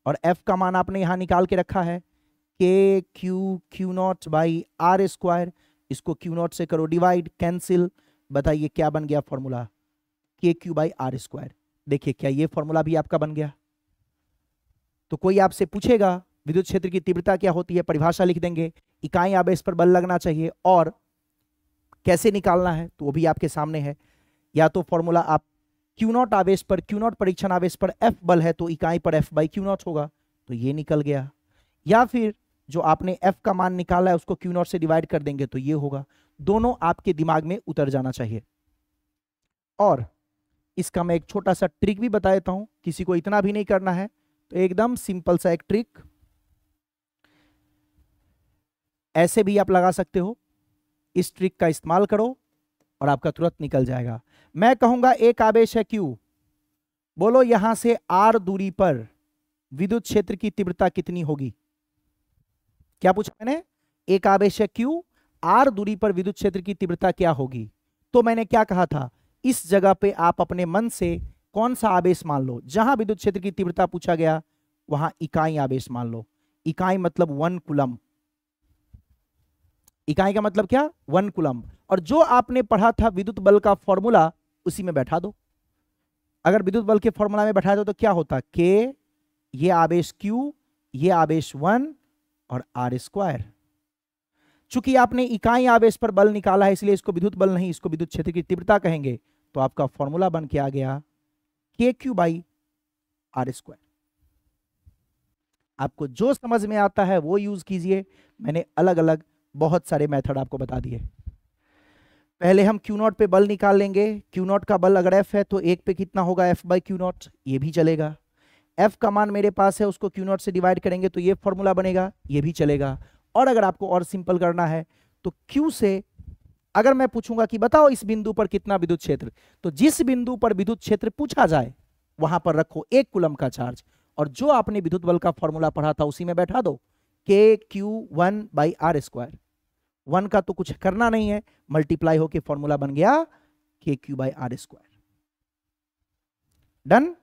और F का मान आपने यहां निकाल के रखा है K Q Q0 by R square. इसको Q0 से करो डिवाइड, कैंसिल। बताइए क्या बन गया formula? K Q by R square. देखिए क्या ये फॉर्मूला भी आपका बन गया? तो कोई आपसे पूछेगा विद्युत क्षेत्र की तीव्रता क्या होती है, परिभाषा लिख देंगे, इकाई आवेश पर बल लगना चाहिए और कैसे निकालना है तो वो भी आपके सामने है। या तो फॉर्मूला आप Q0 आवेश पर, Q0 परीक्षण आवेश पर F बल है तो इकाई पर F बाई Q0 होगा, तो ये निकल गया। या फिर जो आपने F का मान निकाला है उसको Q0 से डिवाइड कर देंगे तो ये होगा। दोनों आपके दिमाग में उतर जाना चाहिए। और इसका मैं एक छोटा सा ट्रिक भी बता देता हूं, किसी को इतना भी नहीं करना है, तो एकदम सिंपल सा एक ट्रिक ऐसे भी आप लगा सकते हो। इस ट्रिक का इस्तेमाल करो और आपका तुरंत निकल जाएगा। मैं कहूंगा एक आवेश है Q, बोलो यहां से R दूरी पर विद्युत क्षेत्र की तीव्रता कितनी होगी? क्या पूछा मैंने? एक आवेश है Q, R दूरी पर विद्युत क्षेत्र की तीव्रता क्या होगी? तो मैंने क्या कहा था, इस जगह पे आप अपने मन से कौन सा आवेश मान लो, जहां विद्युत क्षेत्र की तीव्रता पूछा गया वहां इकाई आवेश मान लो। इकाई मतलब 1 कूलम। इकाई का मतलब क्या? 1 कूलम। और जो आपने पढ़ा था विद्युत बल का फॉर्मूला उसी में बैठा दो। अगर विद्युत बल के फॉर्मूला में बैठा दो तो क्या होता? K, ये आवेश Q, ये आवेश 1 और R स्क्वायर। चूंकि आपने इकाई आवेश पर बल निकाला है इसलिए इसको विद्युत बल नहीं, इसको विद्युत क्षेत्र की तीव्रता कहेंगे। तो आपका फॉर्मूला बन के आ गया KQ बाई R स्क्वायर। आपको जो समझ में आता है वो यूज कीजिए। मैंने अलग अलग बहुत सारे मेथड आपको बता दिए। पहले हम Q0 पे बल निकाल लेंगे। Q0 का बल अगर F है तो 1 पे कितना होगा? F बाई Q0, ये भी चलेगा। F का मान मेरे पास है उसको Q0 से डिवाइड करेंगे तो ये फॉर्मूला बनेगा, ये भी चलेगा। और अगर आपको और सिंपल करना है तो Q से अगर मैं पूछूंगा कि बताओ इस बिंदु पर कितना विद्युत क्षेत्र, तो जिस बिंदु पर विद्युत क्षेत्र पूछा जाए वहां पर रखो 1 कूलम का चार्ज, और जो आपने विद्युत बल का फॉर्मूला पढ़ा था उसी में बैठा दो, KQ1/R²। 1 का तो कुछ करना नहीं है, मल्टीप्लाई होके फॉर्मूला बन गया KQ/R²। डन।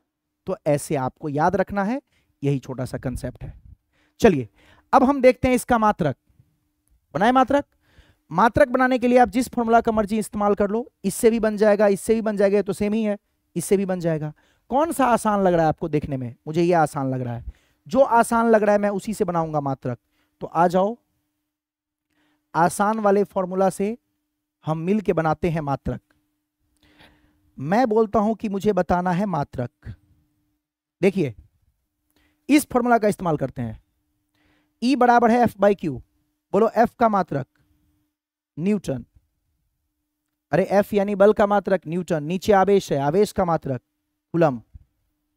तो ऐसे आपको याद रखना है, यही छोटा सा कंसेप्ट है। चलिए अब हम देखते हैं इसका मात्रक। बनाए मात्रक। मात्रक बनाने के लिए आप जिस फॉर्मूला का मर्जी इस्तेमाल कर लो, इससे भी बन जाएगा, इससे भी बन जाएगा, तो सेम ही है, इससे भी बन जाएगा। कौन सा आसान लग रहा है आपको देखने में? मुझे ये आसान लग रहा है, जो आसान लग रहा है मैं उसी से बनाऊंगा मात्रक। तो आ जाओ, आसान वाले फॉर्मूला से हम मिल के बनाते हैं मात्रक। मैं बोलता हूं कि मुझे बताना है मात्रक। देखिए इस फॉर्मूला का इस्तेमाल करते हैं, E बराबर है F/Q। बोलो F का मात्रक न्यूटन। अरे F यानी बल का मात्रक न्यूटन, नीचे आवेश है, आवेश का मात्रक कूलम।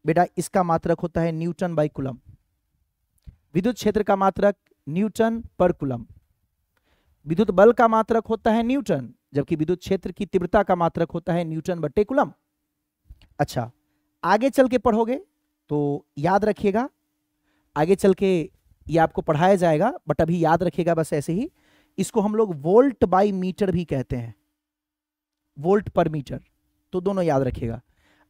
बेटा इसका मात्रक होता है N/कूलम। विद्युत क्षेत्र का मात्रक न्यूटन पर कूलम। विद्युत बल का मात्रक होता है न्यूटन, जबकि विद्युत क्षेत्र की तीव्रता का मात्रक होता है N/कूलम। अच्छा आगे चल के पढ़ोगे तो याद रखिएगा, आगे चल के ये आपको पढ़ाया जाएगा, बट अभी याद रखिएगा बस ऐसे ही। इसको हम लोग वोल्ट बाय मीटर भी कहते हैं, वोल्ट पर मीटर, तो दोनों याद रखिएगा।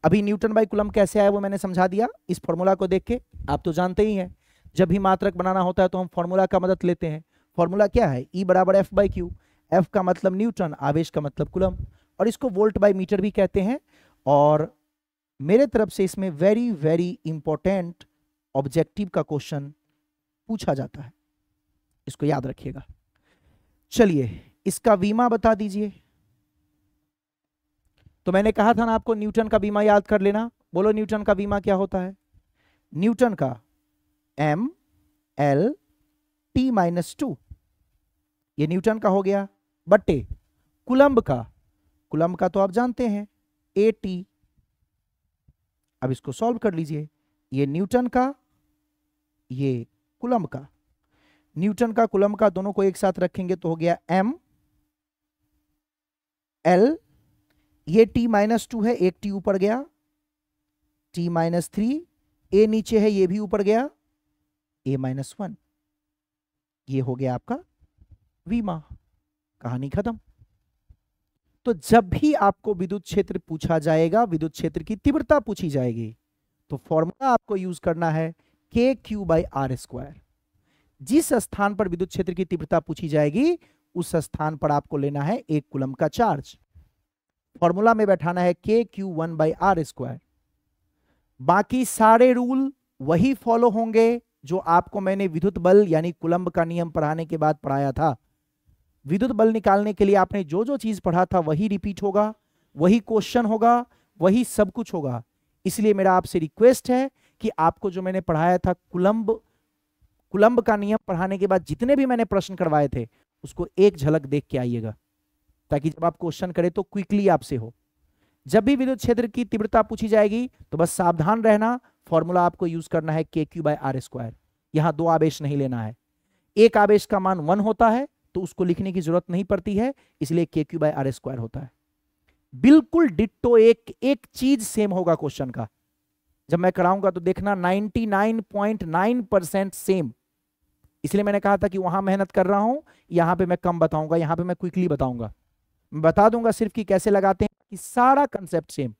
अभी N/कूलम कैसे आया वो मैंने समझा दिया इस फॉर्मूला को देख के, आप तो जानते ही हैं जब भी मात्रक बनाना होता है तो हम फॉर्मूला का मदद लेते हैं। फॉर्मूला क्या है? E बराबर F/Q। F का मतलब न्यूटन, आवेश का मतलब कूलम, और इसको वोल्ट बाय मीटर भी कहते हैं। और मेरे तरफ से इसमें वेरी वेरी इंपॉर्टेंट ऑब्जेक्टिव का क्वेश्चन पूछा जाता है, इसको याद रखिएगा। चलिए इसका बीमा बता दीजिए। तो मैंने कहा था ना आपको न्यूटन का बीमा याद कर लेना। बोलो न्यूटन का बीमा क्या होता है? न्यूटन का M/L/T-2, ये न्यूटन का हो गया, बट्टे कूलम्ब का, कूलम्ब का तो आप जानते हैं AT। अब इसको सॉल्व कर लीजिए, ये न्यूटन का, ये कूलम्ब का। न्यूटन का कूलम्ब का दोनों को एक साथ रखेंगे तो हो गया M/L, ये T-2 है, एक T ऊपर गया, T-3, A नीचे है, ये भी ऊपर गया, A-1, ये हो गया आपका विमा। कहानी खत्म। तो जब भी आपको विद्युत क्षेत्र पूछा जाएगा, विद्युत क्षेत्र की तीव्रता पूछी जाएगी, तो फॉर्मूला आपको यूज करना है KQ/R²। जिस स्थान पर विद्युत क्षेत्र की तीव्रता पूछी जाएगी उस स्थान पर आपको लेना है 1 कूलम का चार्ज। फॉर्मूला में बैठाना है KQ1/R²। बाकी सारे रूल वही फॉलो होंगे जो आपको मैंने विद्युत बल यानी कूलम्ब का नियम पढ़ाने के बाद पढ़ाया था। विद्युत बल निकालने के लिए आपने जो जो चीज पढ़ा था वही रिपीट होगा, वही क्वेश्चन होगा, वही सब कुछ होगा। इसलिए मेरा आपसे रिक्वेस्ट है कि आपको जो मैंने पढ़ाया था कूलम्ब का नियम पढ़ाने के बाद जितने भी मैंने प्रश्न करवाए थे उसको एक झलक देख के आइएगा, ताकि जब आप क्वेश्चन करें तो क्विकली आपसे हो। जब भी विद्युत क्षेत्र की तीव्रता पूछी जाएगी तो बस सावधान रहना, फॉर्मूला आपको यूज करना है KQ/R²। यहां 2 आवेश नहीं लेना है, एक आवेश का मान 1 होता है तो उसको लिखने की जरूरत नहीं पड़ती है, इसलिए KQ/R² होता है। बिल्कुल डिट्टो एक चीज सेम होगा क्वेश्चन का। जब मैं कराऊंगा तो देखना 99.9% सेम। इसलिए मैंने कहा था कि वहां मेहनत कर रहा हूं, यहां पे मैं कम बताऊंगा, यहां पे मैं क्विकली बताऊंगा, मैं बता दूंगा सिर्फ कि कैसे लगाते हैं, कि सारा कंसेप्ट सेम।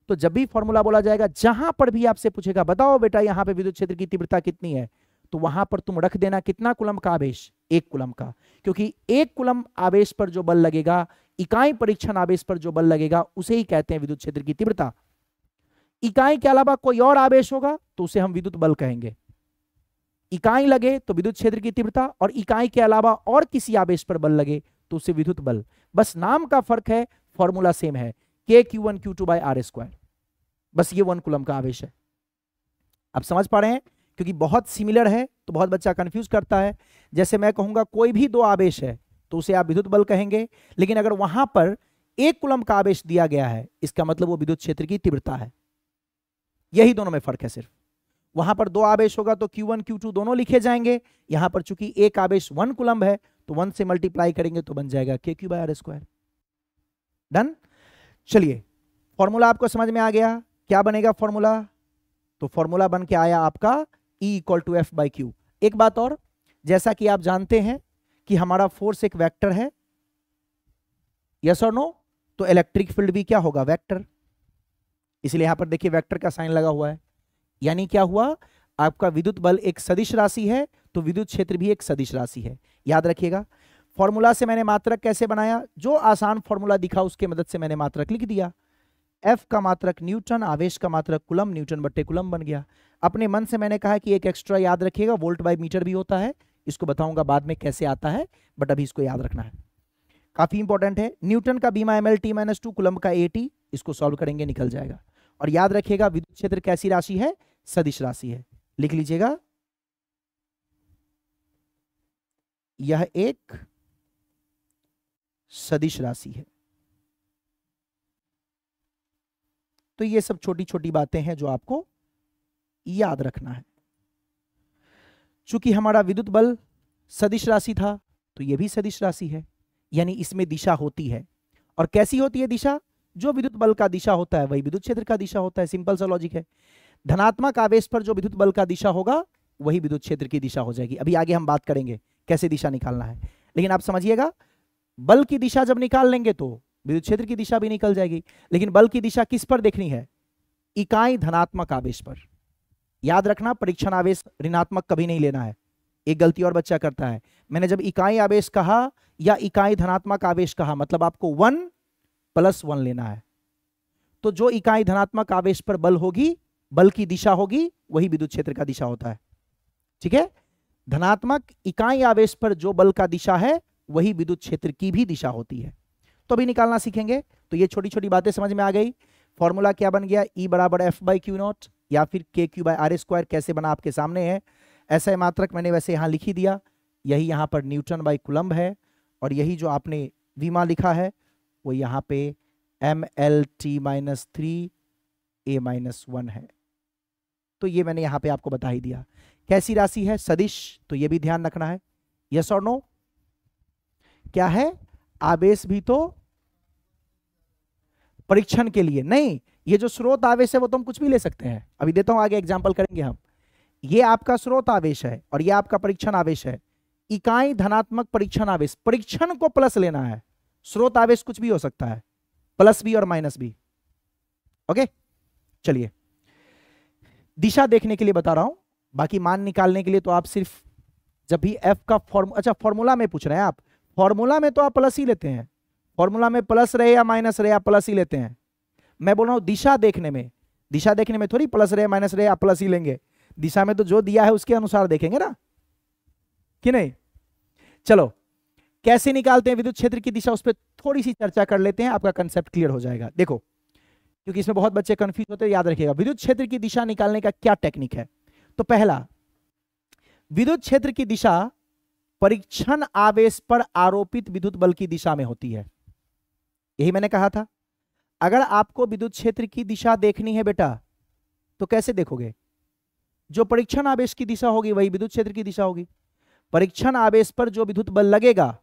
तो जब भी फॉर्मूला बोला जाएगा, जहां पर भी आपसे पूछेगा बताओ बेटा यहां पे विद्युत क्षेत्र की तीव्रता कितनी है, तो वहां पर तुम रख देना कितना कूलम का आवेश, 1 कूलम का। क्योंकि 1 कूलम आवेश पर जो बल लगेगा, इकाई परीक्षण आवेश पर जो बल लगेगा, उसे ही कहते हैं विद्युत क्षेत्र की तीव्रता। इकाई के अलावा कोई और आवेश होगा तो उसे हम विद्युत बल कहेंगे। इकाई लगे तो विद्युत क्षेत्र की तीव्रता, और इकाई के अलावा और किसी आवेश पर बल लगे तो उसे विद्युत बल। बस नाम का फर्क है, फॉर्मूला सेम है, KQ1Q2/R²। बस ये 1 कूलम का आवेश है। आप समझ पा रहे हैं? क्योंकि बहुत सिमिलर है तो बहुत बच्चा कंफ्यूज करता है। जैसे मैं कहूंगा कोई भी 2 आवेश है तो उसे आप विद्युत बल कहेंगे, लेकिन अगर वहां पर 1 कूलम का आवेश दिया गया है, इसका मतलब वो विद्युत क्षेत्र की तीव्रता है। यही दोनों में फर्क है सिर्फ। वहां पर 2 आवेश होगा तो Q1 Q2 दोनों लिखे जाएंगे। यहां पर चूंकि एक आवेश 1 कूलम्ब है तो 1 से मल्टीप्लाई करेंगे तो बन जाएगा KQ/R²। डन। चलिए, फॉर्मूला आपको समझ में आ गया। क्या बनेगा फॉर्मूला? तो फॉर्मूला बन के आया आपका E = F/Q। एक बात और, जैसा कि आप जानते हैं कि हमारा फोर्स एक वेक्टर है, यस और नो, तो इलेक्ट्रिक फील्ड भी क्या होगा? वेक्टर। इसलिए यहां पर देखिए वेक्टर का साइन लगा हुआ है। यानी क्या हुआ? आपका विद्युत बल एक सदिश राशि है तो विद्युत क्षेत्र भी एक सदिश राशि है। याद रखिएगा। फॉर्मूला से मैंने मात्रक कैसे बनाया? जो आसान फॉर्मूला दिखा उसके मदद से मैंने मात्रक लिख दिया। F का मात्रक न्यूटन, आवेश का मात्रक कूलम्ब, न्यूटन बट्टे कूलम्ब बन गया। अपने मन से मैंने कहा कि एक एक्स्ट्रा याद रखिएगा, वोल्ट बाय मीटर भी होता है। इसको बताऊंगा बाद में कैसे आता है, बट अभी इसको याद रखना है, काफी इंपॉर्टेंट है। न्यूटन का बीमा mL/t-2, कूलम्ब का AT, इसको सॉल्व करेंगे निकल जाएगा। और याद रखिएगा विद्युत क्षेत्र कैसी राशि है? सदिश राशि है। लिख लीजिएगा, यह एक सदिश राशि है। तो ये सब छोटी छोटी बातें हैं जो आपको याद रखना है। चूंकि हमारा विद्युत बल सदिश राशि था तो ये भी सदिश राशि है, यानी इसमें दिशा होती है। और कैसी होती है दिशा? जो विद्युत बल का दिशा होता है वही विद्युत क्षेत्र का दिशा होता है। सिंपल सा लॉजिक है। धनात्मक आवेश पर जो विद्युत बल का दिशा होगा वही विद्युत क्षेत्र की दिशा हो जाएगी। अभी आगे हम बात करेंगे कैसे दिशा निकालना है, लेकिन आप समझिएगा, बल की दिशा जब निकाल लेंगे तो विद्युत क्षेत्र की दिशा भी निकल जाएगी। लेकिन बल की दिशा किस पर देखनी है? इकाई धनात्मक आवेश पर। याद रखना, परीक्षण आवेश ऋणात्मक कभी नहीं लेना है। एक गलती और बच्चा करता है, मैंने जब इकाई आवेश कहा या इकाई धनात्मक आवेश कहा, मतलब आपको 1+1 लेना है। तो जो इकाई धनात्मक आवेश पर बल होगी, बल की दिशा होगी, वही विद्युत क्षेत्र का दिशा होता है। ठीक है? धनात्मक इकाई आवेश पर जो बल का दिशा है वही विद्युत क्षेत्र की भी दिशा होती है। तो अभी निकालना सीखेंगे। तो ये छोटी छोटी बातें समझ में आ गई। फॉर्मूला क्या बन गया? E = F/Q0 या फिर KQ/R²। कैसे बना आपके सामने है। ऐसा मात्रक मैंने वैसे यहां लिख ही दिया। यही यहां पर न्यूटन बाई कूलम्ब है, और यही जो आपने विमा लिखा है वो यहां पे mL/t-3A-1 है। तो ये मैंने यहां पे आपको बता ही दिया। कैसी राशि है? सदिश। तो ये भी ध्यान रखना है। यस और नो? क्या है? आवेश भी तो परीक्षण के लिए नहीं, ये जो स्रोत आवेश है वो तो हम कुछ भी ले सकते हैं। अभी देता हूं, आगे एग्जांपल करेंगे हम। ये आपका स्रोत आवेश है और ये आपका परीक्षण आवेश है। इकाई धनात्मक परीक्षण आवेश, परीक्षण को प्लस लेना है। स्रोत आवेश कुछ भी हो सकता है, प्लस भी और माइनस भी। ओके, चलिए दिशा देखने के लिए बता रहा हूं, बाकी मान निकालने के लिए तो आप सिर्फ जब भी एफ का फॉर्मूला में पूछ रहे हैं आप, फॉर्मूला में तो आप प्लस ही लेते हैं। फॉर्मूला में प्लस रहे या माइनस रहे आप प्लस ही लेते हैं। मैं बोल रहा हूं दिशा देखने में, दिशा देखने में थोड़ी प्लस रहे माइनस रहे आप प्लस ही लेंगे। दिशा में तो जो दिया है उसके अनुसार देखेंगे ना, कि नहीं। चलो कैसे निकालते हैं विद्युत क्षेत्र की दिशा, उस पर थोड़ी सी चर्चा कर लेते हैं, आपका कंसेप्ट क्लियर हो जाएगा। देखो, क्योंकि इसमें बहुत बच्चे कंफ्यूज होते हैं, याद रखिएगा विद्युत क्षेत्र की दिशा निकालने का क्या टेक्निक है। तो पहला, विद्युत क्षेत्र की दिशा परीक्षण आवेश पर आरोपित विद्युत बल की दिशा में होती है। यही मैंने कहा था। अगर आपको विद्युत क्षेत्र की दिशा देखनी है बेटा, तो कैसे देखोगे? जो परीक्षण आवेश की दिशा होगी वही विद्युत क्षेत्र की दिशा होगी। परीक्षण आवेश पर जो विद्युत बल लगेगा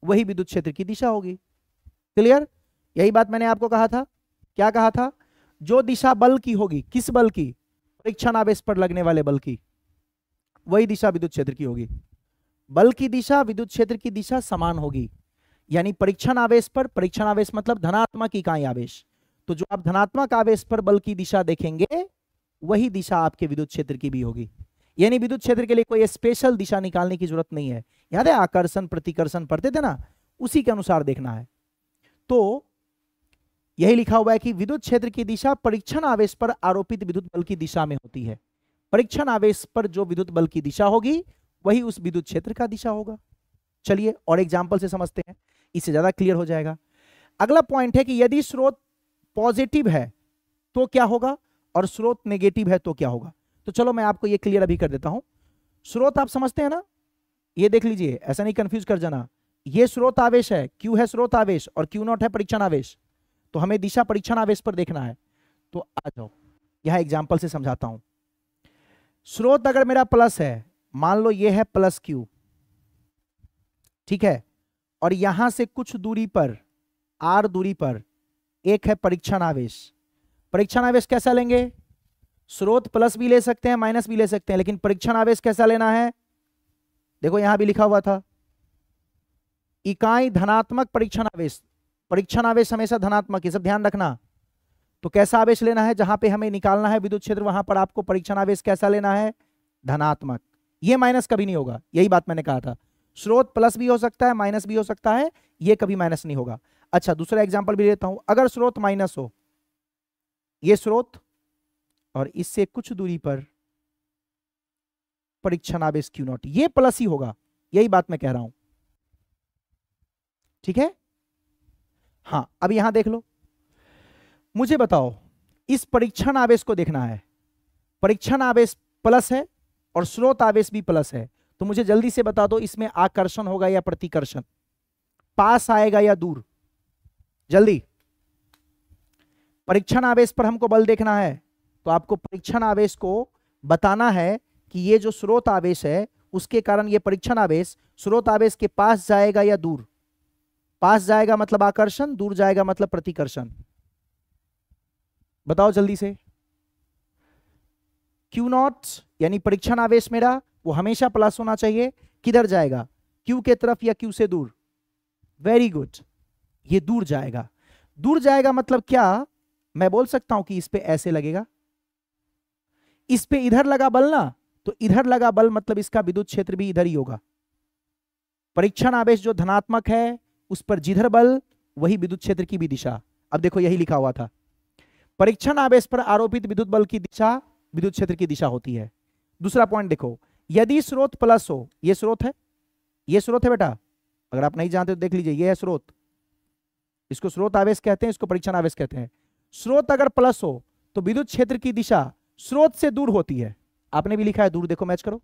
वही विद्युत क्षेत्र की दिशा होगी। क्लियर? यही बात मैंने आपको कहा था। क्या कहा था? जो दिशा बल की होगी, किस बल की? परीक्षण आवेश पर लगने वाले बल की, वही दिशा विद्युत क्षेत्र की होगी। बल की दिशा विद्युत क्षेत्र की दिशा समान होगी। यानी परीक्षण आवेश पर, परीक्षण आवेश मतलब धनात्मक इकाई आवेश, तो जो आप धनात्मक आवेश पर बल की दिशा देखेंगे वही दिशा आपके विद्युत क्षेत्र की भी होगी। यानी विद्युत क्षेत्र के लिए कोई स्पेशल दिशा निकालने की जरूरत नहीं है। याद है आकर्षण प्रतिकर्षण पढ़ते थे ना, उसी के अनुसार देखना है। तो यही लिखा हुआ है कि विद्युत क्षेत्र की दिशा परीक्षण आवेश पर आरोपित विद्युत बल की दिशा में होती है। परीक्षण आवेश पर जो विद्युत बल की दिशा होगी वही उस विद्युत क्षेत्र का दिशा होगा। चलिए और एग्जाम्पल से समझते हैं, इससे ज्यादा क्लियर हो जाएगा। अगला पॉइंट है कि यदि स्रोत पॉजिटिव है तो क्या होगा और स्रोत नेगेटिव है तो क्या होगा। तो चलो मैं आपको ये क्लियर अभी कर देता हूं। स्रोत आप समझते हैं ना, ये देख लीजिए, ऐसा नहीं कंफ्यूज कर जाना। ये स्रोत आवेश है, Q है स्रोत आवेश और Q0 है परीक्षण आवेश। तो हमें दिशा परीक्षण आवेश पर देखना है। तो आ जाओ यहां एग्जाम्पल से समझाता हूं। स्रोत अगर मेरा प्लस है, मान लो ये है प्लस क्यू, ठीक है, और यहां से कुछ दूरी पर, आर दूरी पर एक है परीक्षण आवेश। परीक्षण आवेश कैसा लेंगे? स्रोत प्लस भी ले सकते हैं, माइनस भी ले सकते हैं, लेकिन परीक्षण आवेश कैसा लेना है? देखो यहां भी लिखा हुआ था, इकाई धनात्मक परीक्षण आवेश। परीक्षण आवेश हमेशा धनात्मक, ये सब ध्यान रखना। तो कैसा आवेश लेना है? जहां पे हमें निकालना है विद्युत क्षेत्र, वहां पर आपको परीक्षण आवेश कैसा लेना है? धनात्मक। ये माइनस कभी नहीं होगा, यही बात मैंने कहा था। स्रोत प्लस भी हो सकता है, माइनस भी हो सकता है, ये कभी माइनस नहीं होगा। अच्छा, दूसरा एग्जाम्पल भी लेता हूं। अगर स्रोत माइनस हो, ये स्रोत और इससे कुछ दूरी पर परीक्षण आवेश क्यू नॉट, ये प्लस ही होगा, यही बात मैं कह रहा हूं, ठीक है। हाँ, अब यहां देख लो, मुझे बताओ, इस परीक्षण आवेश को देखना है। परीक्षण आवेश प्लस है और स्रोत आवेश भी प्लस है, तो मुझे जल्दी से बता दो, इसमें आकर्षण होगा या प्रतिकर्षण? पास आएगा या दूर? जल्दी। परीक्षण आवेश पर हमको बल देखना है, तो आपको परीक्षण आवेश को बताना है कि ये जो स्रोत आवेश है उसके कारण ये परीक्षण आवेश स्रोत आवेश के पास जाएगा या दूर? पास जाएगा मतलब आकर्षण, दूर जाएगा मतलब प्रतिकर्षण। बताओ जल्दी से। क्यू नॉट यानी परीक्षण आवेश मेरा वो हमेशा प्लस होना चाहिए। किधर जाएगा? क्यू के तरफ या क्यू से दूर? वेरी गुड, ये दूर जाएगा। दूर जाएगा मतलब क्या? मैं बोल सकता हूं कि इस पे ऐसे लगेगा, इस पे इधर लगा बल ना, तो इधर लगा बल मतलब इसका विद्युत क्षेत्र भी इधर ही होगा। परीक्षण आवेश जो धनात्मक है उस पर जिधर बल वही विद्युत क्षेत्र की भी दिशा। अब देखो यही लिखा हुआ था, परीक्षण आवेश पर आरोपित विद्युत बल की दिशा विद्युत क्षेत्र की दिशा होती है। दूसरा पॉइंट देखो, यदि स्रोत प्लस हो, ये स्रोत है, ये स्रोत है बेटा, अगर आप नहीं जानते तो देख लीजिए, ये है स्रोत, इसको स्रोत आवेश कहते हैं, इसको परीक्षण आवेश कहते हैं। स्रोत अगर प्लस हो तो विद्युत क्षेत्र की दिशा स्रोत से दूर होती है। आपने भी लिखा है दूर, देखो मैच करो,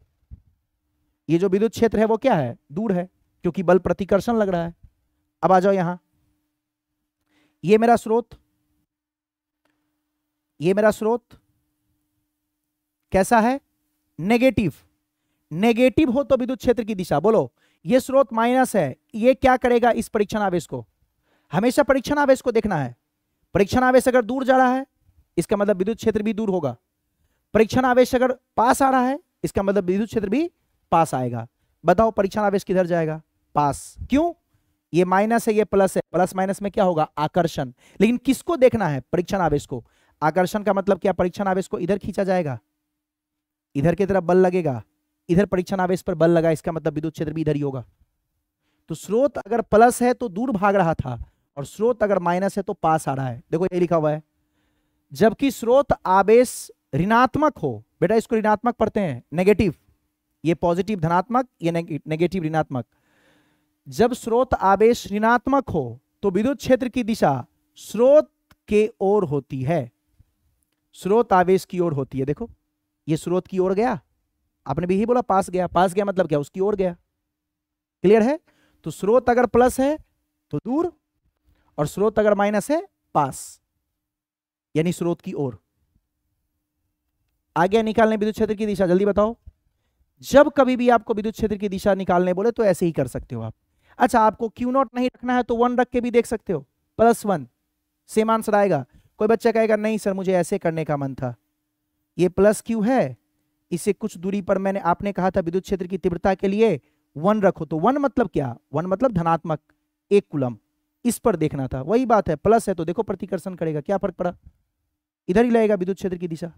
ये जो विद्युत क्षेत्र है वो क्या है? दूर है, क्योंकि बल प्रतिकर्षण लग रहा है। अब आ जाओ यहां, ये मेरा स्रोत, ये मेरा स्रोत कैसा है? नेगेटिव। नेगेटिव हो तो विद्युत क्षेत्र की दिशा, बोलो, ये स्रोत माइनस है, ये क्या करेगा? इस परीक्षण आवेश को, हमेशा परीक्षण आवेश को देखना है। परीक्षण आवेश अगर दूर जा रहा है इसका मतलब विद्युत क्षेत्र भी दूर होगा। परीक्षण आवेश अगर पास आ रहा है इसका मतलब विद्युत क्षेत्र भी पास आएगा। बताओ परीक्षण आवेश किधर जाएगा? पास। क्यों? ये माइनस है, ये प्लस है, प्लस माइनस में क्या होगा? आकर्षण। लेकिन किसको देखना है? परीक्षण आवेश को। आकर्षण का मतलब क्या? परीक्षण आवेश को इधर खींचा जाएगा, इधर की तरफ बल लगेगा, इधर परीक्षण आवेश पर बल लगा, इसका मतलब विद्युत क्षेत्र भी इधर ही होगा। तो स्रोत अगर प्लस है तो दूर भाग रहा था, और स्रोत अगर माइनस है तो पास आ रहा है। देखो ये लिखा हुआ है, जबकि स्रोत आवेश ऋणात्मक हो, बेटा इसको ऋणात्मक पढ़ते हैं, नेगेटिव, ये पॉजिटिव धनात्मक, ये नेगेटिव ऋणात्मक। जब स्रोत आवेश ऋणात्मक हो तो विद्युत क्षेत्र की दिशा स्रोत के ओर होती है, स्रोत आवेश की ओर होती है। देखो ये स्रोत की ओर गया, आपने भी यही बोला पास गया, पास गया मतलब क्या? उसकी ओर गया। क्लियर है? तो स्रोत अगर प्लस है तो दूर, और स्रोत अगर माइनस है पास, यानी स्रोत की ओर। आगे निकालने विद्युत क्षेत्र की दिशा, जल्दी बताओ। जब कभी भी आपको विद्युत क्षेत्र की दिशा निकालने बोले तो ऐसे ही कर सकते हो आप। अच्छा, आपको क्यू नॉट नहीं रखना है तो 1 रख के भी देख सकते हो, +1, सेम आंसर आएगा। कोई बच्चा कहेगा नहीं सर मुझे ऐसे करने का मन था, ये प्लस क्यू है, इससे कुछ दूरी पर मैंने, आपने कहा था विद्युत क्षेत्र की तीव्रता के लिए 1 रखो, तो 1 मतलब क्या? 1 मतलब धनात्मक 1 कूलम, इस पर देखना था। वही बात है, प्लस है तो देखो प्रतिकर्षण करेगा, क्या फर्क पड़ा? इधर ही लगेगा विद्युत क्षेत्र की दिशा।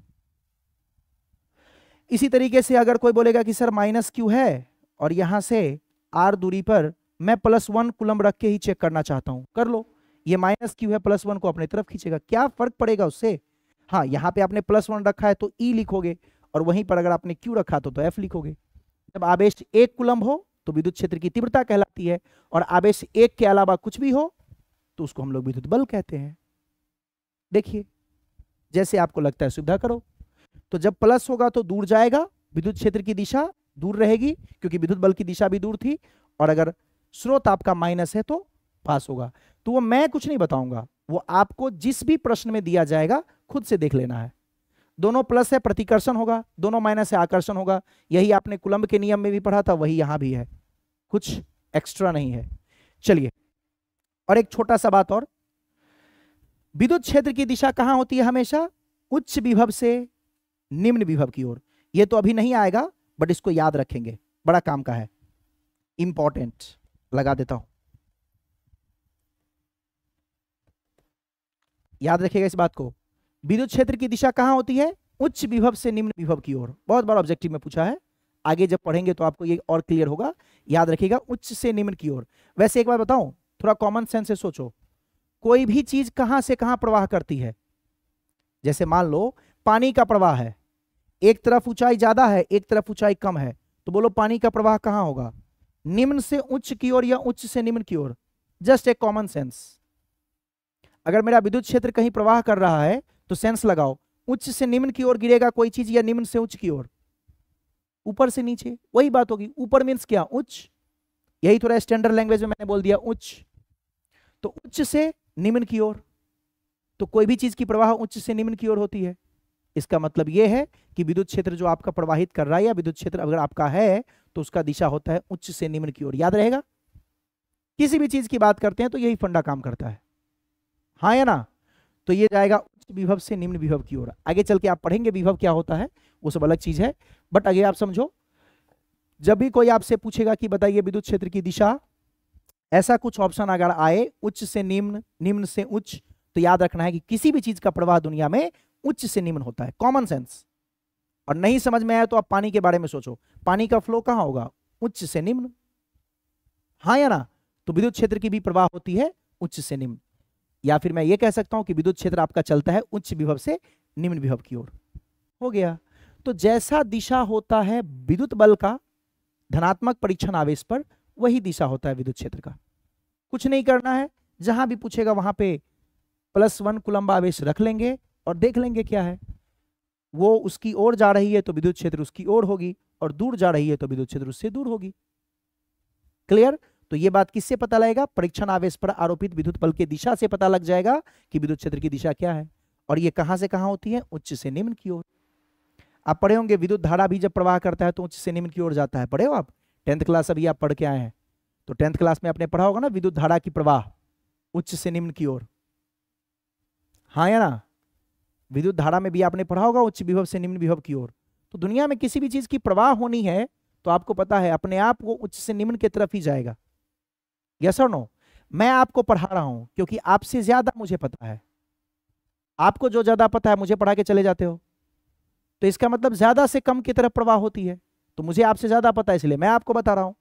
इसी तरीके से अगर कोई बोलेगा कि सर माइनस क्यू है और यहां से आर दूरी पर मैं +1 कूलम रख के ही चेक करना चाहता हूं, कर लो। ये माइनस क्यू है, +1 को अपने तरफ खींचेगा, क्या फर्क पड़ेगा उससे? हाँ, यहां पे आपने +1 रखा है तो ई लिखोगे, और वहीं पर अगर आपने क्यू रखा तो एफ लिखोगे। जब आवेश 1 कूलम हो तो विद्युत क्षेत्र की तीव्रता कहलाती है, और आवेश 1 के अलावा कुछ भी हो तो उसको हम लोग विद्युत बल कहते हैं। देखिए जैसे आपको लगता है सुविधा करो। तो जब प्लस होगा तो दूर जाएगा, विद्युत क्षेत्र की दिशा दूर रहेगी क्योंकि विद्युत बल की दिशा भी दूर थी, और अगर स्रोत आपका माइनस है तो पास होगा। तो वो मैं कुछ नहीं बताऊंगा, वो आपको जिस भी प्रश्न में दिया जाएगा खुद से देख लेना है। दोनों प्लस है प्रतिकर्षण होगा, दोनों माइनस है आकर्षण होगा। यही आपने कूलम्ब के नियम में भी पढ़ा था, वही यहां भी है, कुछ एक्स्ट्रा नहीं है। चलिए, और एक छोटा सा बात और, विद्युत क्षेत्र की दिशा कहां होती है? हमेशा उच्च विभव से निम्न विभव की ओर। ये तो अभी नहीं आएगा, बट इसको याद रखेंगे, बड़ा काम का है, इंपॉर्टेंट, लगा देता हूं, याद रखिएगा इस बात को। विद्युत क्षेत्र की दिशा कहां होती है? उच्च विभव से निम्न विभव की ओर। बहुत बार ऑब्जेक्टिव में पूछा है, आगे जब पढ़ेंगे तो आपको ये और क्लियर होगा। याद रखिएगा, उच्च से निम्न की ओर। वैसे एक बार बताऊं, थोड़ा कॉमन सेंस से सोचो, कोई भी चीज कहां से कहां प्रवाह करती है? जैसे मान लो पानी का प्रवाह है, एक तरफ ऊंचाई ज्यादा है, एक तरफ ऊंचाई कम है, तो बोलो पानी का प्रवाह कहां होगा? निम्न से उच्च की ओर या उच्च से निम्न की ओर? जस्ट एक कॉमन सेंस। अगर मेरा विद्युत क्षेत्र कहीं प्रवाह कर रहा है तो सेंस लगाओ, उच्च से निम्न की ओर गिरेगा कोई चीज या निम्न से उच्च की ओर? ऊपर से नीचे, वही बात होगी। ऊपर मीन्स क्या? उच्च। यही थोड़ा स्टैंडर्ड लैंग्वेज में मैंने बोल दिया, उच्च। तो उच्च से निम्न की ओर, तो कोई भी चीज की प्रवाह उच्च से निम्न की ओर होती है। इसका मतलब यह है कि विद्युत क्षेत्र जो आपका प्रवाहित कर रहा है, या विद्युत क्षेत्र अगर आपका है, तो उसका दिशा होता है उच्च से निम्न की ओर। याद रहेगा, किसी भी चीज की बात करते हैं तो यही फंडा काम करता है, हाँ या ना? तो ये जाएगा उच्च विभव से निम्न विभव की ओर। आगे चल के आप पढ़ेंगे विभव क्या होता है, वो सब अलग चीज है, बट आगे आप समझो, जब भी कोई आपसे पूछेगा कि बताइए विद्युत क्षेत्र की दिशा, ऐसा कुछ ऑप्शन अगर आए उच्च से निम्न, निम्न से उच्च, तो याद रखना है कि किसी भी चीज का प्रवाह दुनिया में उच्च से निम्न होता है, कॉमन सेंस। और नहीं समझ में आया तो आप पानी के बारे में सोचो, पानी का फ्लो कहां होगा? उच्च से निम्न, हाँ या ना? तो विद्युत क्षेत्र की भी प्रवाह होती है उच्च से निम्न। या फिर मैं ये कह सकता हूं कि विद्युत क्षेत्र आपका चलता है उच्च विभव से निम्न विभव की ओर। हो गया। तो जैसा दिशा होता है विद्युत बल का धनात्मक परीक्षण आवेश पर, वही दिशा होता है विद्युत क्षेत्र का। कुछ नहीं करना है, जहां भी पूछेगा वहां पे +1 कूलम्ब आवेश रख लेंगे और देख लेंगे क्या है। वो उसकी ओर जा रही है तो विद्युत क्षेत्र उसकी ओर होगी, और दूर जा रही है तो विद्युत क्षेत्र उससे दूर होगी। क्लियर? तो ये बात किससे पता लगेगा? परीक्षण आवेश पर आरोपित विद्युत बल की दिशा से पता लग जाएगा कि विद्युत क्षेत्र की दिशा क्या है। और ये कहां से कहां होती है? उच्च से निम्न की ओर। आप पढ़े होंगे विद्युत धारा भी जब प्रवाह करता है तो उच्च से निम्न की ओर जाता है, पढ़े हो आप? 10th क्लास अभी आप पढ़ के आए हैं, तो 10th क्लास में आपने पढ़ा होगा ना, विद्युत धारा की प्रवाह उच्च से निम्न की ओर, हाँ या ना? विद्युत धारा में भी आपने पढ़ा होगा उच्च विभव से निम्न विभव की ओर। तो दुनिया में किसी भी चीज की प्रवाह होनी है तो आपको पता है अपने आप वो उच्च से निम्न की तरफ ही जाएगा। यस और नो? मैं आपको पढ़ा रहा हूं क्योंकि आपसे ज्यादा मुझे पता है। आपको जो ज्यादा पता है मुझे पढ़ा के चले जाते हो, तो इसका मतलब ज्यादा से कम की तरफ प्रवाह होती है। तो मुझे आपसे ज्यादा पता है इसलिए मैं आपको बता रहा हूं।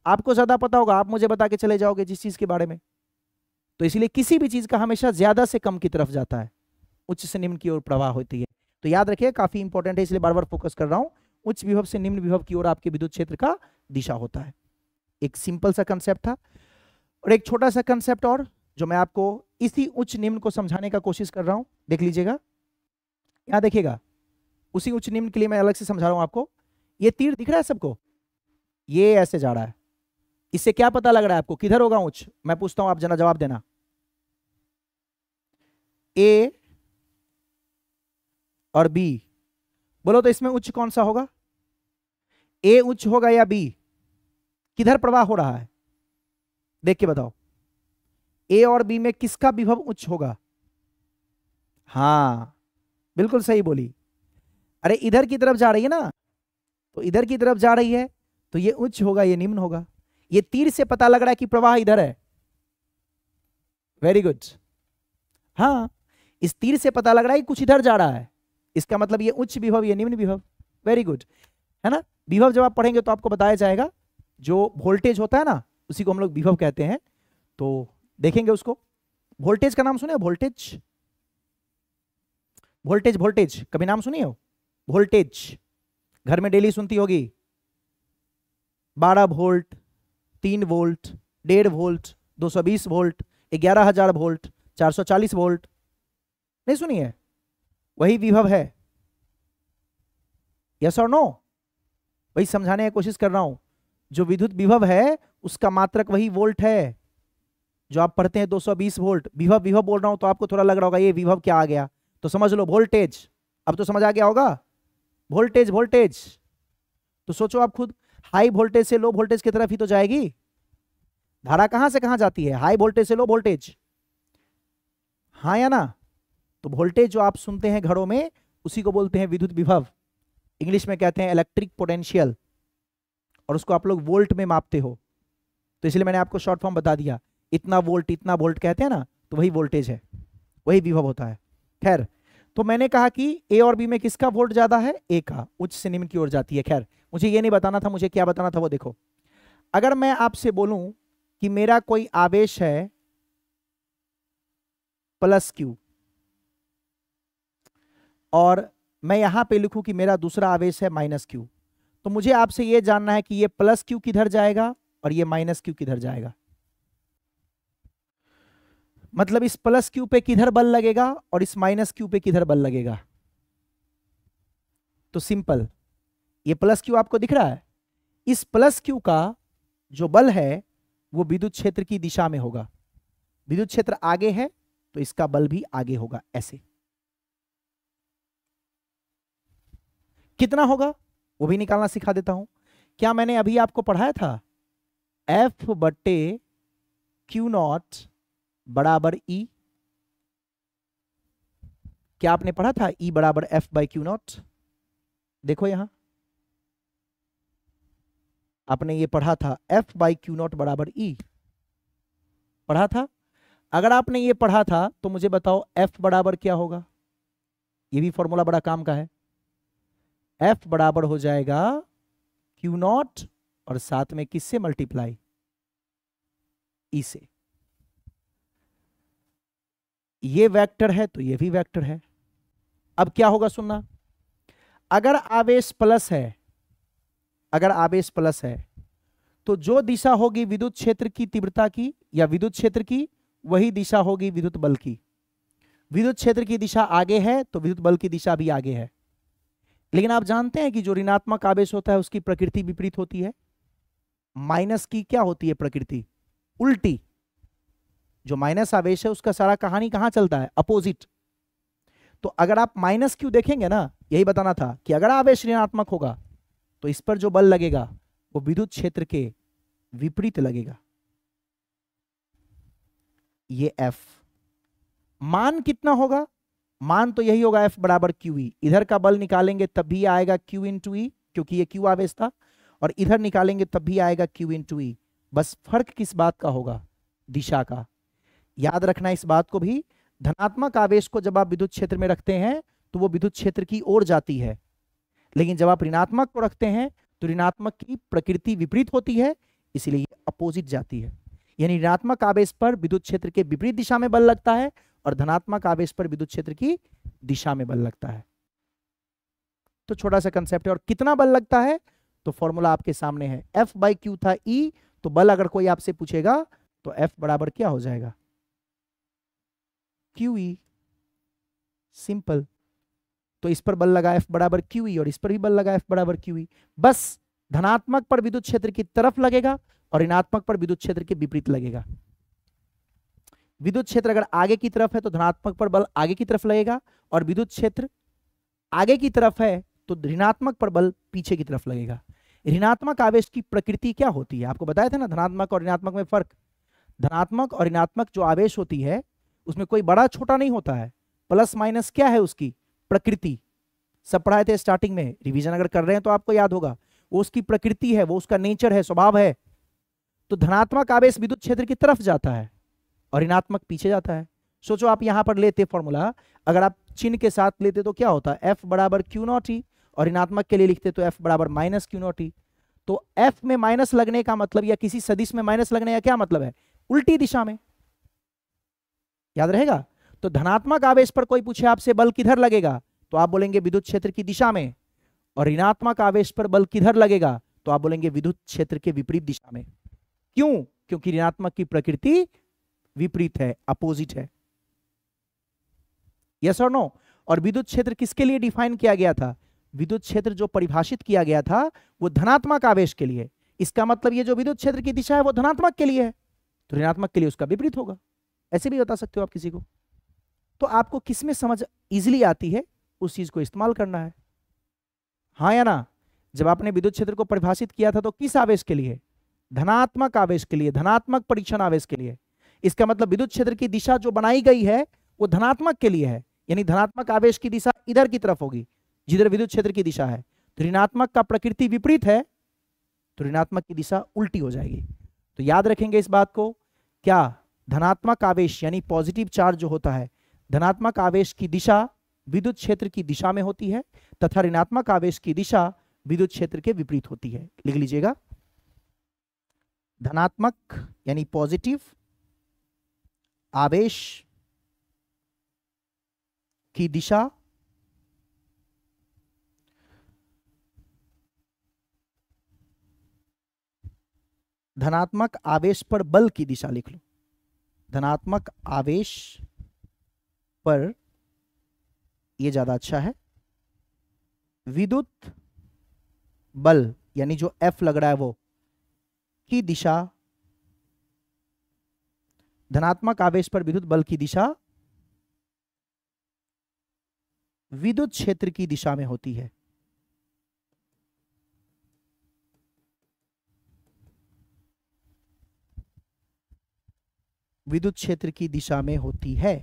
आपको ज्यादा पता होगा, आप मुझे बता के चले जाओगे जिस चीज के बारे में। तो इसलिए किसी भी चीज का हमेशा ज्यादा से कम की तरफ जाता है, उच्च से निम्न की ओर प्रवाह होती है। तो याद रखिए, काफी इंपॉर्टेंट है, इसलिए बार बार फोकस कर रहा हूं। उच्च विभव से निम्न विभव की ओर आपके विद्युत क्षेत्र का दिशा होता है। एक सिंपल सा कंसेप्ट था। और एक छोटा सा कंसेप्ट और, जो मैं आपको इसी उच्च निम्न को समझाने का कोशिश कर रहा हूं, देख लीजिएगा, यहां देखिएगा। उसी उच्च निम्न के लिए मैं अलग से समझा रहा हूं आपको। ये तीर दिख रहा है सबको? ये ऐसे जा रहा है, इससे क्या पता लग रहा है आपको किधर होगा उच्च? मैं पूछता हूं, आप जना जवाब देना। ए और बी, बोलो तो इसमें उच्च कौन सा होगा? ए उच्च होगा या बी? किधर प्रवाह हो रहा है देख के बताओ। ए और बी में किसका विभव उच्च होगा? हाँ, बिल्कुल सही बोली। अरे इधर की तरफ जा रही है ना, तो इधर की तरफ जा रही है तो ये उच्च होगा, ये निम्न होगा। ये तीर से पता लग रहा है कि प्रवाह इधर है। Very good. हाँ, इस तीर से पता लग रहा है कि कुछ इधर जा रहा है, इसका मतलब ये उच्च विभव, ये निम्न विभव। वेरी गुड, है ना? विभव जब आप पढ़ेंगे तो आपको बताया जाएगा। जो वोल्टेज होता है ना, उसी को हम लोग विभव कहते हैं, तो देखेंगे उसको। वोल्टेज का नाम सुने? वोल्टेज, वोल्टेज, वोल्टेज कभी नाम सुनिए हो? वोल्टेज घर में डेली सुनती होगी। 12 volt, 3 volt, 1.5 volt, 220 volt, 11,000 volt, 440 volt, नहीं सुनी है? वही विभव है। यस और नो? वही समझाने की कोशिश कर रहा हूं। जो विद्युत विभव है उसका मात्रक वही वोल्ट है। जो आप पढ़ते हैं 220 वोल्ट, विभव विभव बोल रहा हूं तो आपको थोड़ा लग रहा होगा ये विभव क्या आ गया, तो समझ लो वोल्टेज। अब तो समझ आ गया होगा। वोल्टेज वोल्टेज, तो सोचो आप खुद, हाई वोल्टेज से लो वोल्टेज की तरफ ही तो जाएगी धारा। कहां से कहां जाती है? हाई वोल्टेज से लो वोल्टेज, हाँ या ना? तो वोल्टेज जो आप सुनते हैं घरों में उसी को बोलते हैं विद्युत विभव, इंग्लिश में कहते हैं इलेक्ट्रिक पोटेंशियल, और उसको आप लोग वोल्ट में मापते हो, तो इसलिए मैंने आपको शॉर्ट फॉर्म बता दिया। इतना वोल्ट कहते हैं ना, तो वही वोल्टेज है, वही विभव होता है। खैर, तो मैंने कहा कि ए और बी में किसका वोल्ट ज्यादा है? ए का, उच्च से निम्न की ओर जाती है। खैर, मुझे ये नहीं बताना था, मुझे क्या बताना था वो देखो। अगर मैं आपसे बोलूं कि मेरा कोई आवेश है प्लस क्यू, और मैं यहां पे लिखूं कि मेरा दूसरा आवेश है माइनस क्यू, तो मुझे आपसे यह जानना है कि ये प्लस क्यू किधर जाएगा और ये माइनस क्यू किधर जाएगा। मतलब इस प्लस क्यू पे किधर बल लगेगा और इस माइनस क्यू पे किधर बल लगेगा। तो सिंपल, ये प्लस क्यू आपको दिख रहा है, इस प्लस क्यू का जो बल है वो विद्युत क्षेत्र की दिशा में होगा। विद्युत क्षेत्र आगे है तो इसका बल भी आगे होगा। ऐसे कितना होगा वो भी निकालना सिखा देता हूं। क्या मैंने अभी आपको पढ़ाया था F बट्टे क्यू नॉट बराबर E? क्या आपने पढ़ा था E बराबर F बाई क्यू नॉट? देखो यहां आपने ये पढ़ा था F बाई क्यू नॉट बराबर E, पढ़ा था? अगर आपने ये पढ़ा था तो मुझे बताओ F बराबर क्या होगा? ये भी फॉर्मूला बड़ा काम का है। F बराबर हो जाएगा क्यू नॉट और साथ में किससे मल्टीप्लाई? E से। ये वेक्टर है तो ये भी वेक्टर है। अब क्या होगा सुनना, अगर आवेश प्लस है, अगर आवेश प्लस है तो जो दिशा होगी विद्युत क्षेत्र की तीव्रता की या विद्युत क्षेत्र की, वही दिशा होगी विद्युत बल की। विद्युत क्षेत्र की दिशा आगे है तो विद्युत बल की दिशा भी आगे है। लेकिन आप जानते हैं कि जो ऋणात्मक आवेश होता है उसकी प्रकृति विपरीत होती है। माइनस की क्या होती है प्रकृति? उल्टी। जो माइनस आवेश है उसका सारा कहानी कहां चलता है? अपोजिट। तो अगर आप माइनस क्यू देखेंगे ना, यही बताना था कि अगर आवेश ऋणात्मक होगा तो इस पर जो बल लगेगा वो विद्युत क्षेत्र के विपरीत लगेगा। ये F मान कितना होगा? मान तो यही होगा F बराबर QE। इधर का बल निकालेंगे तब भी आएगा Q इंटू E, क्योंकि ये Q आवेश था, और इधर निकालेंगे तब भी आएगा Q इंटू E। बस फर्क किस बात का होगा? दिशा का। याद रखना इस बात को भी, धनात्मक आवेश को जब आप विद्युत क्षेत्र में रखते हैं तो वो विद्युत क्षेत्र की ओर जाती है, लेकिन जब आप ऋणात्मक को रखते हैं तो ऋणात्मक की प्रकृति विपरीत होती है, इसलिए ये अपोजिट जाती है। यानी ऋणात्मक आवेश पर विद्युत क्षेत्र के विपरीत दिशा में बल लगता है और धनात्मक आवेश पर विद्युत क्षेत्र की दिशा में बल लगता है। तो छोटा सा कंसेप्ट है। और कितना बल लगता है तो फॉर्मूला आपके सामने है, F बाई क्यू था E, तो बल अगर कोई आपसे पूछेगा तो F बराबर क्या हो जाएगा? QE। सिंपल। तो इस पर बल लगा F बराबर QE और इस पर भी बल लगा F बराबर QE। बस धनात्मक पर विद्युत क्षेत्र की तरफ लगेगा और ऋणात्मक पर विद्युत क्षेत्र के विपरीत लगेगा। विद्युत क्षेत्र अगर आगे की तरफ है तो धनात्मक पर बल आगे की तरफ लगेगा, और विद्युत क्षेत्र आगे की तरफ है तो ऋणात्मक पर बल पीछे की तरफ लगेगा। ऋणात्मक आवेश की प्रकृति क्या होती है? आपको बताया था ना, धनात्मक और ऋणात्मक में फर्क। धनात्मक और ऋणात्मक जो आवेश होती है उसमें कोई बड़ा छोटा नहीं होता है। प्लस माइनस क्या है उसकी प्रकृति? सब पढ़ाए थे स्टार्टिंग में, रिवीजन अगर कर रहे हैं तो आपको याद होगा। वो उसकी प्रकृति है, वो उसका नेचर है, स्वभाव है। तो धनात्मक आवेश विद्युत क्षेत्र की तरफ जाता है और ऋणात्मक पीछे जाता है। सोचो आप यहां पर लेते फॉर्मूला, अगर आप चिन्ह के साथ लेते तो क्या होता? F बराबर क्यू नॉट ई, और ऋणात्मक के लिए लिखते तो F बराबर माइनस क्यू नॉट ई। तो F में माइनस लगने का मतलब, या किसी सदिश में माइनस लगने का क्या मतलब है? उल्टी दिशा में। याद रहेगा? तो धनात्मक आवेश पर कोई पूछे आपसे बल किधर लगेगा तो आप बोलेंगे विद्युत क्षेत्र की दिशा में, और ऋणात्मक आवेश पर बल किधर लगेगा तो आप बोलेंगे विद्युत क्षेत्र के विपरीत दिशा में। क्यों? क्योंकि ऋणात्मक की प्रकृति विपरीत है, अपोजिट है। यस और नो? और विद्युत क्षेत्र किसके लिए डिफाइन किया गया था? विद्युत क्षेत्र जो परिभाषित किया गया था वो धनात्मक आवेश के लिए। इसका मतलब ये जो विद्युत क्षेत्र की दिशा है वो धनात्मक के लिए है, तो ऋणात्मक के लिए उसका विपरीत होगा। ऐसे भी बता सकते हो आप किसी को। तो आपको किसमें समझ इजीली आती है उस चीज को इस्तेमाल करना है। हाँ या ना? जब आपने विद्युत क्षेत्र को परिभाषित किया था तो किस आवेश के लिए? धनात्मक आवेश के लिए, धनात्मक परीक्षण आवेश के लिए। इसका मतलब विद्युत क्षेत्र की दिशा जो बनाई गई है वो धनात्मक के लिए है, यानी धनात्मक आवेश की दिशा इधर की तरफ होगी जिधर विद्युत क्षेत्र की दिशा है। तो ऋणात्मक का प्रकृति विपरीत है तो ऋणात्मक की दिशा उल्टी हो जाएगी। तो याद रखेंगे इस बात को, क्या धनात्मक आवेश यानी पॉजिटिव चार्ज जो होता है, धनात्मक आवेश की दिशा विद्युत क्षेत्र की दिशा में होती है तथा ऋणात्मक आवेश की दिशा विद्युत क्षेत्र के विपरीत होती है। लिख लीजिएगा, धनात्मक यानी पॉजिटिव आवेश की दिशा धनात्मक आवेश पर बल की दिशा लिख लो। धनात्मक आवेश पर, ये ज्यादा अच्छा है, विद्युत बल यानी जो F लग रहा है वो की दिशा, धनात्मक आवेश पर विद्युत बल की दिशा विद्युत क्षेत्र की दिशा में होती है। विद्युत क्षेत्र की दिशा में होती है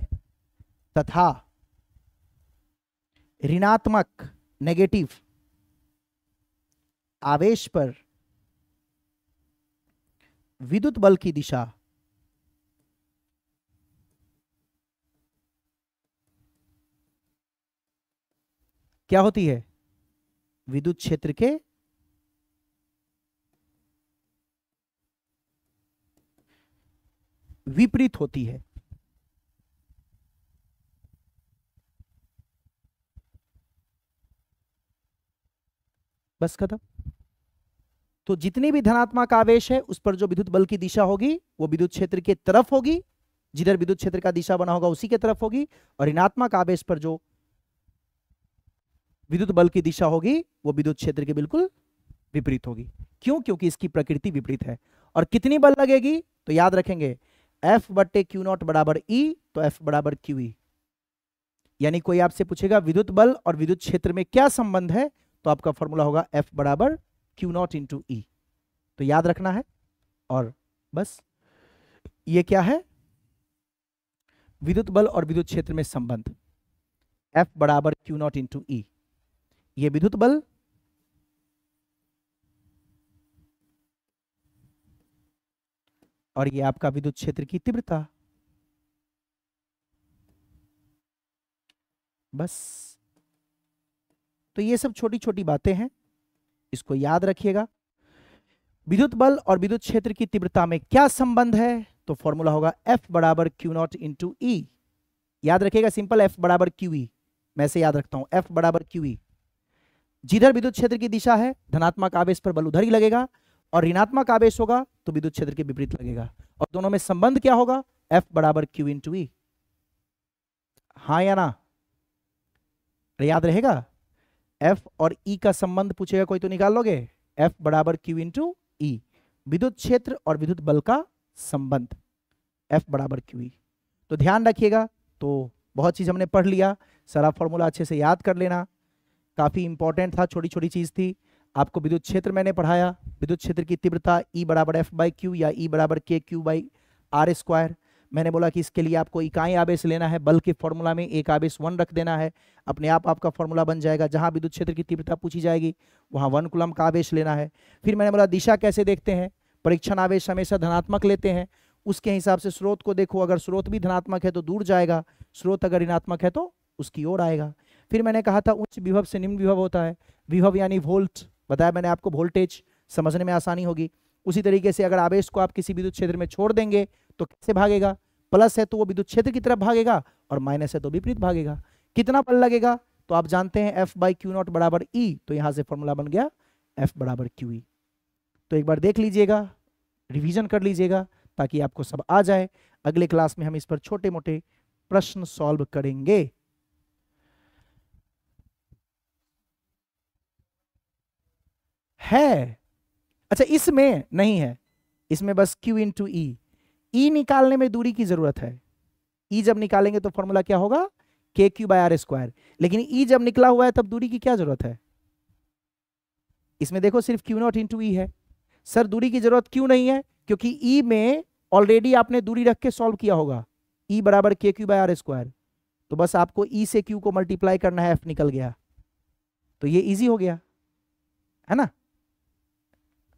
तथा ऋणात्मक नेगेटिव आवेश पर विद्युत बल की दिशा क्या होती है? विद्युत क्षेत्र के विपरीत होती है। बस खत्म। तो जितनी भी धनात्मक आवेश है उस पर जो विद्युत बल की दिशा होगी वो विद्युत क्षेत्र के तरफ होगी, जिधर विद्युत क्षेत्र का दिशा बना होगा उसी के तरफ होगी, और ऋणात्मक आवेश पर जो विद्युत बल की दिशा होगी वो विद्युत क्षेत्र के बिल्कुल विपरीत होगी। क्यों? क्योंकि इसकी प्रकृति विपरीत है। और कितनी बल लगेगी? तो याद रखेंगे F बट्टे क्यू नॉट बराबर E, तो F बराबर QE। यानी कोई आपसे पूछेगा विद्युत बल और विद्युत क्षेत्र में क्या संबंध है, तो आपका फॉर्मूला होगा F बराबर क्यू नॉट इंटू E। तो याद रखना है। और बस ये क्या है? विद्युत बल और विद्युत क्षेत्र में संबंध, F बराबर क्यू नॉट इंटू E। ये विद्युत बल और ये आपका विद्युत क्षेत्र की तीव्रता। बस, तो ये सब छोटी छोटी बातें हैं, इसको याद रखिएगा। विद्युत बल और विद्युत क्षेत्र की तीव्रता में क्या संबंध है? तो फॉर्मूला होगा F बराबर क्यू नॉट इंटू E। याद रखिएगा, सिंपल F बराबर QE। मैं से याद रखता हूं, F बराबर QE। जिधर विद्युत क्षेत्र की दिशा है धनात्मक आवेश पर बल उधर ही लगेगा, और ऋणात्मक आवेश होगा तो विद्युत क्षेत्र के विपरीत लगेगा। और दोनों में संबंध क्या होगा? F बराबर Q इंटू E। हाँ या ना? याद रहेगा, F और E का संबंध पूछेगा कोई तो निकाल लोगे। F बराबर Q इंटू E, विद्युत क्षेत्र और विद्युत बल का संबंध F बराबर QE। तो ध्यान रखिएगा। तो बहुत चीज हमने पढ़ लिया, सारा फॉर्मूला अच्छे से याद कर लेना, काफी इंपॉर्टेंट था, छोटी छोटी चीज थी। आपको विद्युत क्षेत्र मैंने पढ़ाया, विद्युत क्षेत्र की तीव्रता E बराबर F बाई क्यू या E बराबर KQ बाई R स्क्वायर। मैंने बोला कि इसके लिए आपको इकाई आवेश लेना है, बल के फॉर्मूला में एक आवेश 1 रख देना है, अपने आप आपका फॉर्मूला बन जाएगा। जहां विद्युत क्षेत्र की तीव्रता पूछी जाएगी वहां 1 कूलम का आवेश लेना है। फिर मैंने बोला दिशा कैसे देखते हैं, परीक्षण आवेश हमेशा धनात्मक लेते हैं, उसके हिसाब से स्रोत को देखो, अगर स्रोत भी धनात्मक है तो दूर जाएगा, स्रोत अगर ऋणात्मक है तो उसकी ओर आएगा। फिर मैंने कहा था उच्च विभव से निम्न विभव होता है, विभव यानी वोल्ट, बताया मैंने आपको, वोल्टेज समझने में आसानी होगी। उसी तरीके से अगर आवेश को आप किसी विद्युत क्षेत्र में छोड़ देंगे तो कैसे भागेगा? प्लस है तो वो विद्युत क्षेत्र की तरफ भागेगा और माइनस है तो विपरीत भागेगा। कितना बल लगेगा? तो आप जानते हैं F बाई क्यू नॉट बराबर E, तो यहां से फॉर्मूला बन गया F बराबर QE। तो एक बार देख लीजिएगा, रिवीजन कर लीजिएगा ताकि आपको सब आ जाए। अगले क्लास में हम इस पर छोटे मोटे प्रश्न सॉल्व करेंगे। है अच्छा, इसमें नहीं है, इसमें बस Q इंटू E। E निकालने में दूरी की जरूरत है। E जब निकालेंगे तो फॉर्मूला क्या होगा? के क्यू बाय आर स्क्वायर। लेकिन ई जब निकला हुआ है तब दूरी की क्या जरूरत है? इसमें देखो सिर्फ क्यू नॉट इंटू ई है। सर दूरी की जरूरत क्यों नहीं है? क्योंकि ई में ऑलरेडी आपने दूरी रख के सॉल्व किया होगा, ई बराबर के क्यू बाय आर स्क्वायर। तो बस आपको ई से क्यू को मल्टीप्लाई करना है, एफ निकल गया, तो ये इजी हो गया है ना।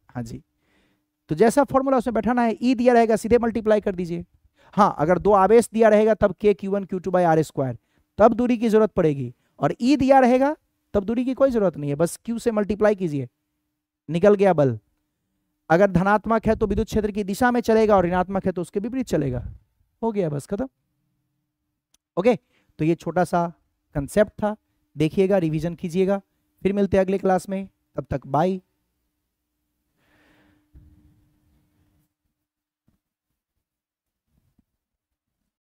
हाँ जी, तो जैसा फॉर्मूला उसमें बैठाना है, ई दिया रहेगा सीधे मल्टीप्लाई कर दीजिए। हाँ, अगर दो आवेश दिया रहेगा तब के Q one Q two by R square, तब दूरी की जरूरत पड़ेगी। और ई दिया रहेगा तब दूरी की कोई जरूरत नहीं है, बस क्यू से मल्टीप्लाई कीजिए, निकल गया बल। अगर धनात्मक है तो विद्युत क्षेत्र की दिशा में चलेगा और ऋणात्मक है तो उसके विपरीत चलेगा, हो गया बस खत्म। ओके, तो ये छोटा सा कंसेप्ट था, देखिएगा, रिवीजन कीजिएगा। फिर मिलते हैं अगले क्लास में, तब तक बाय।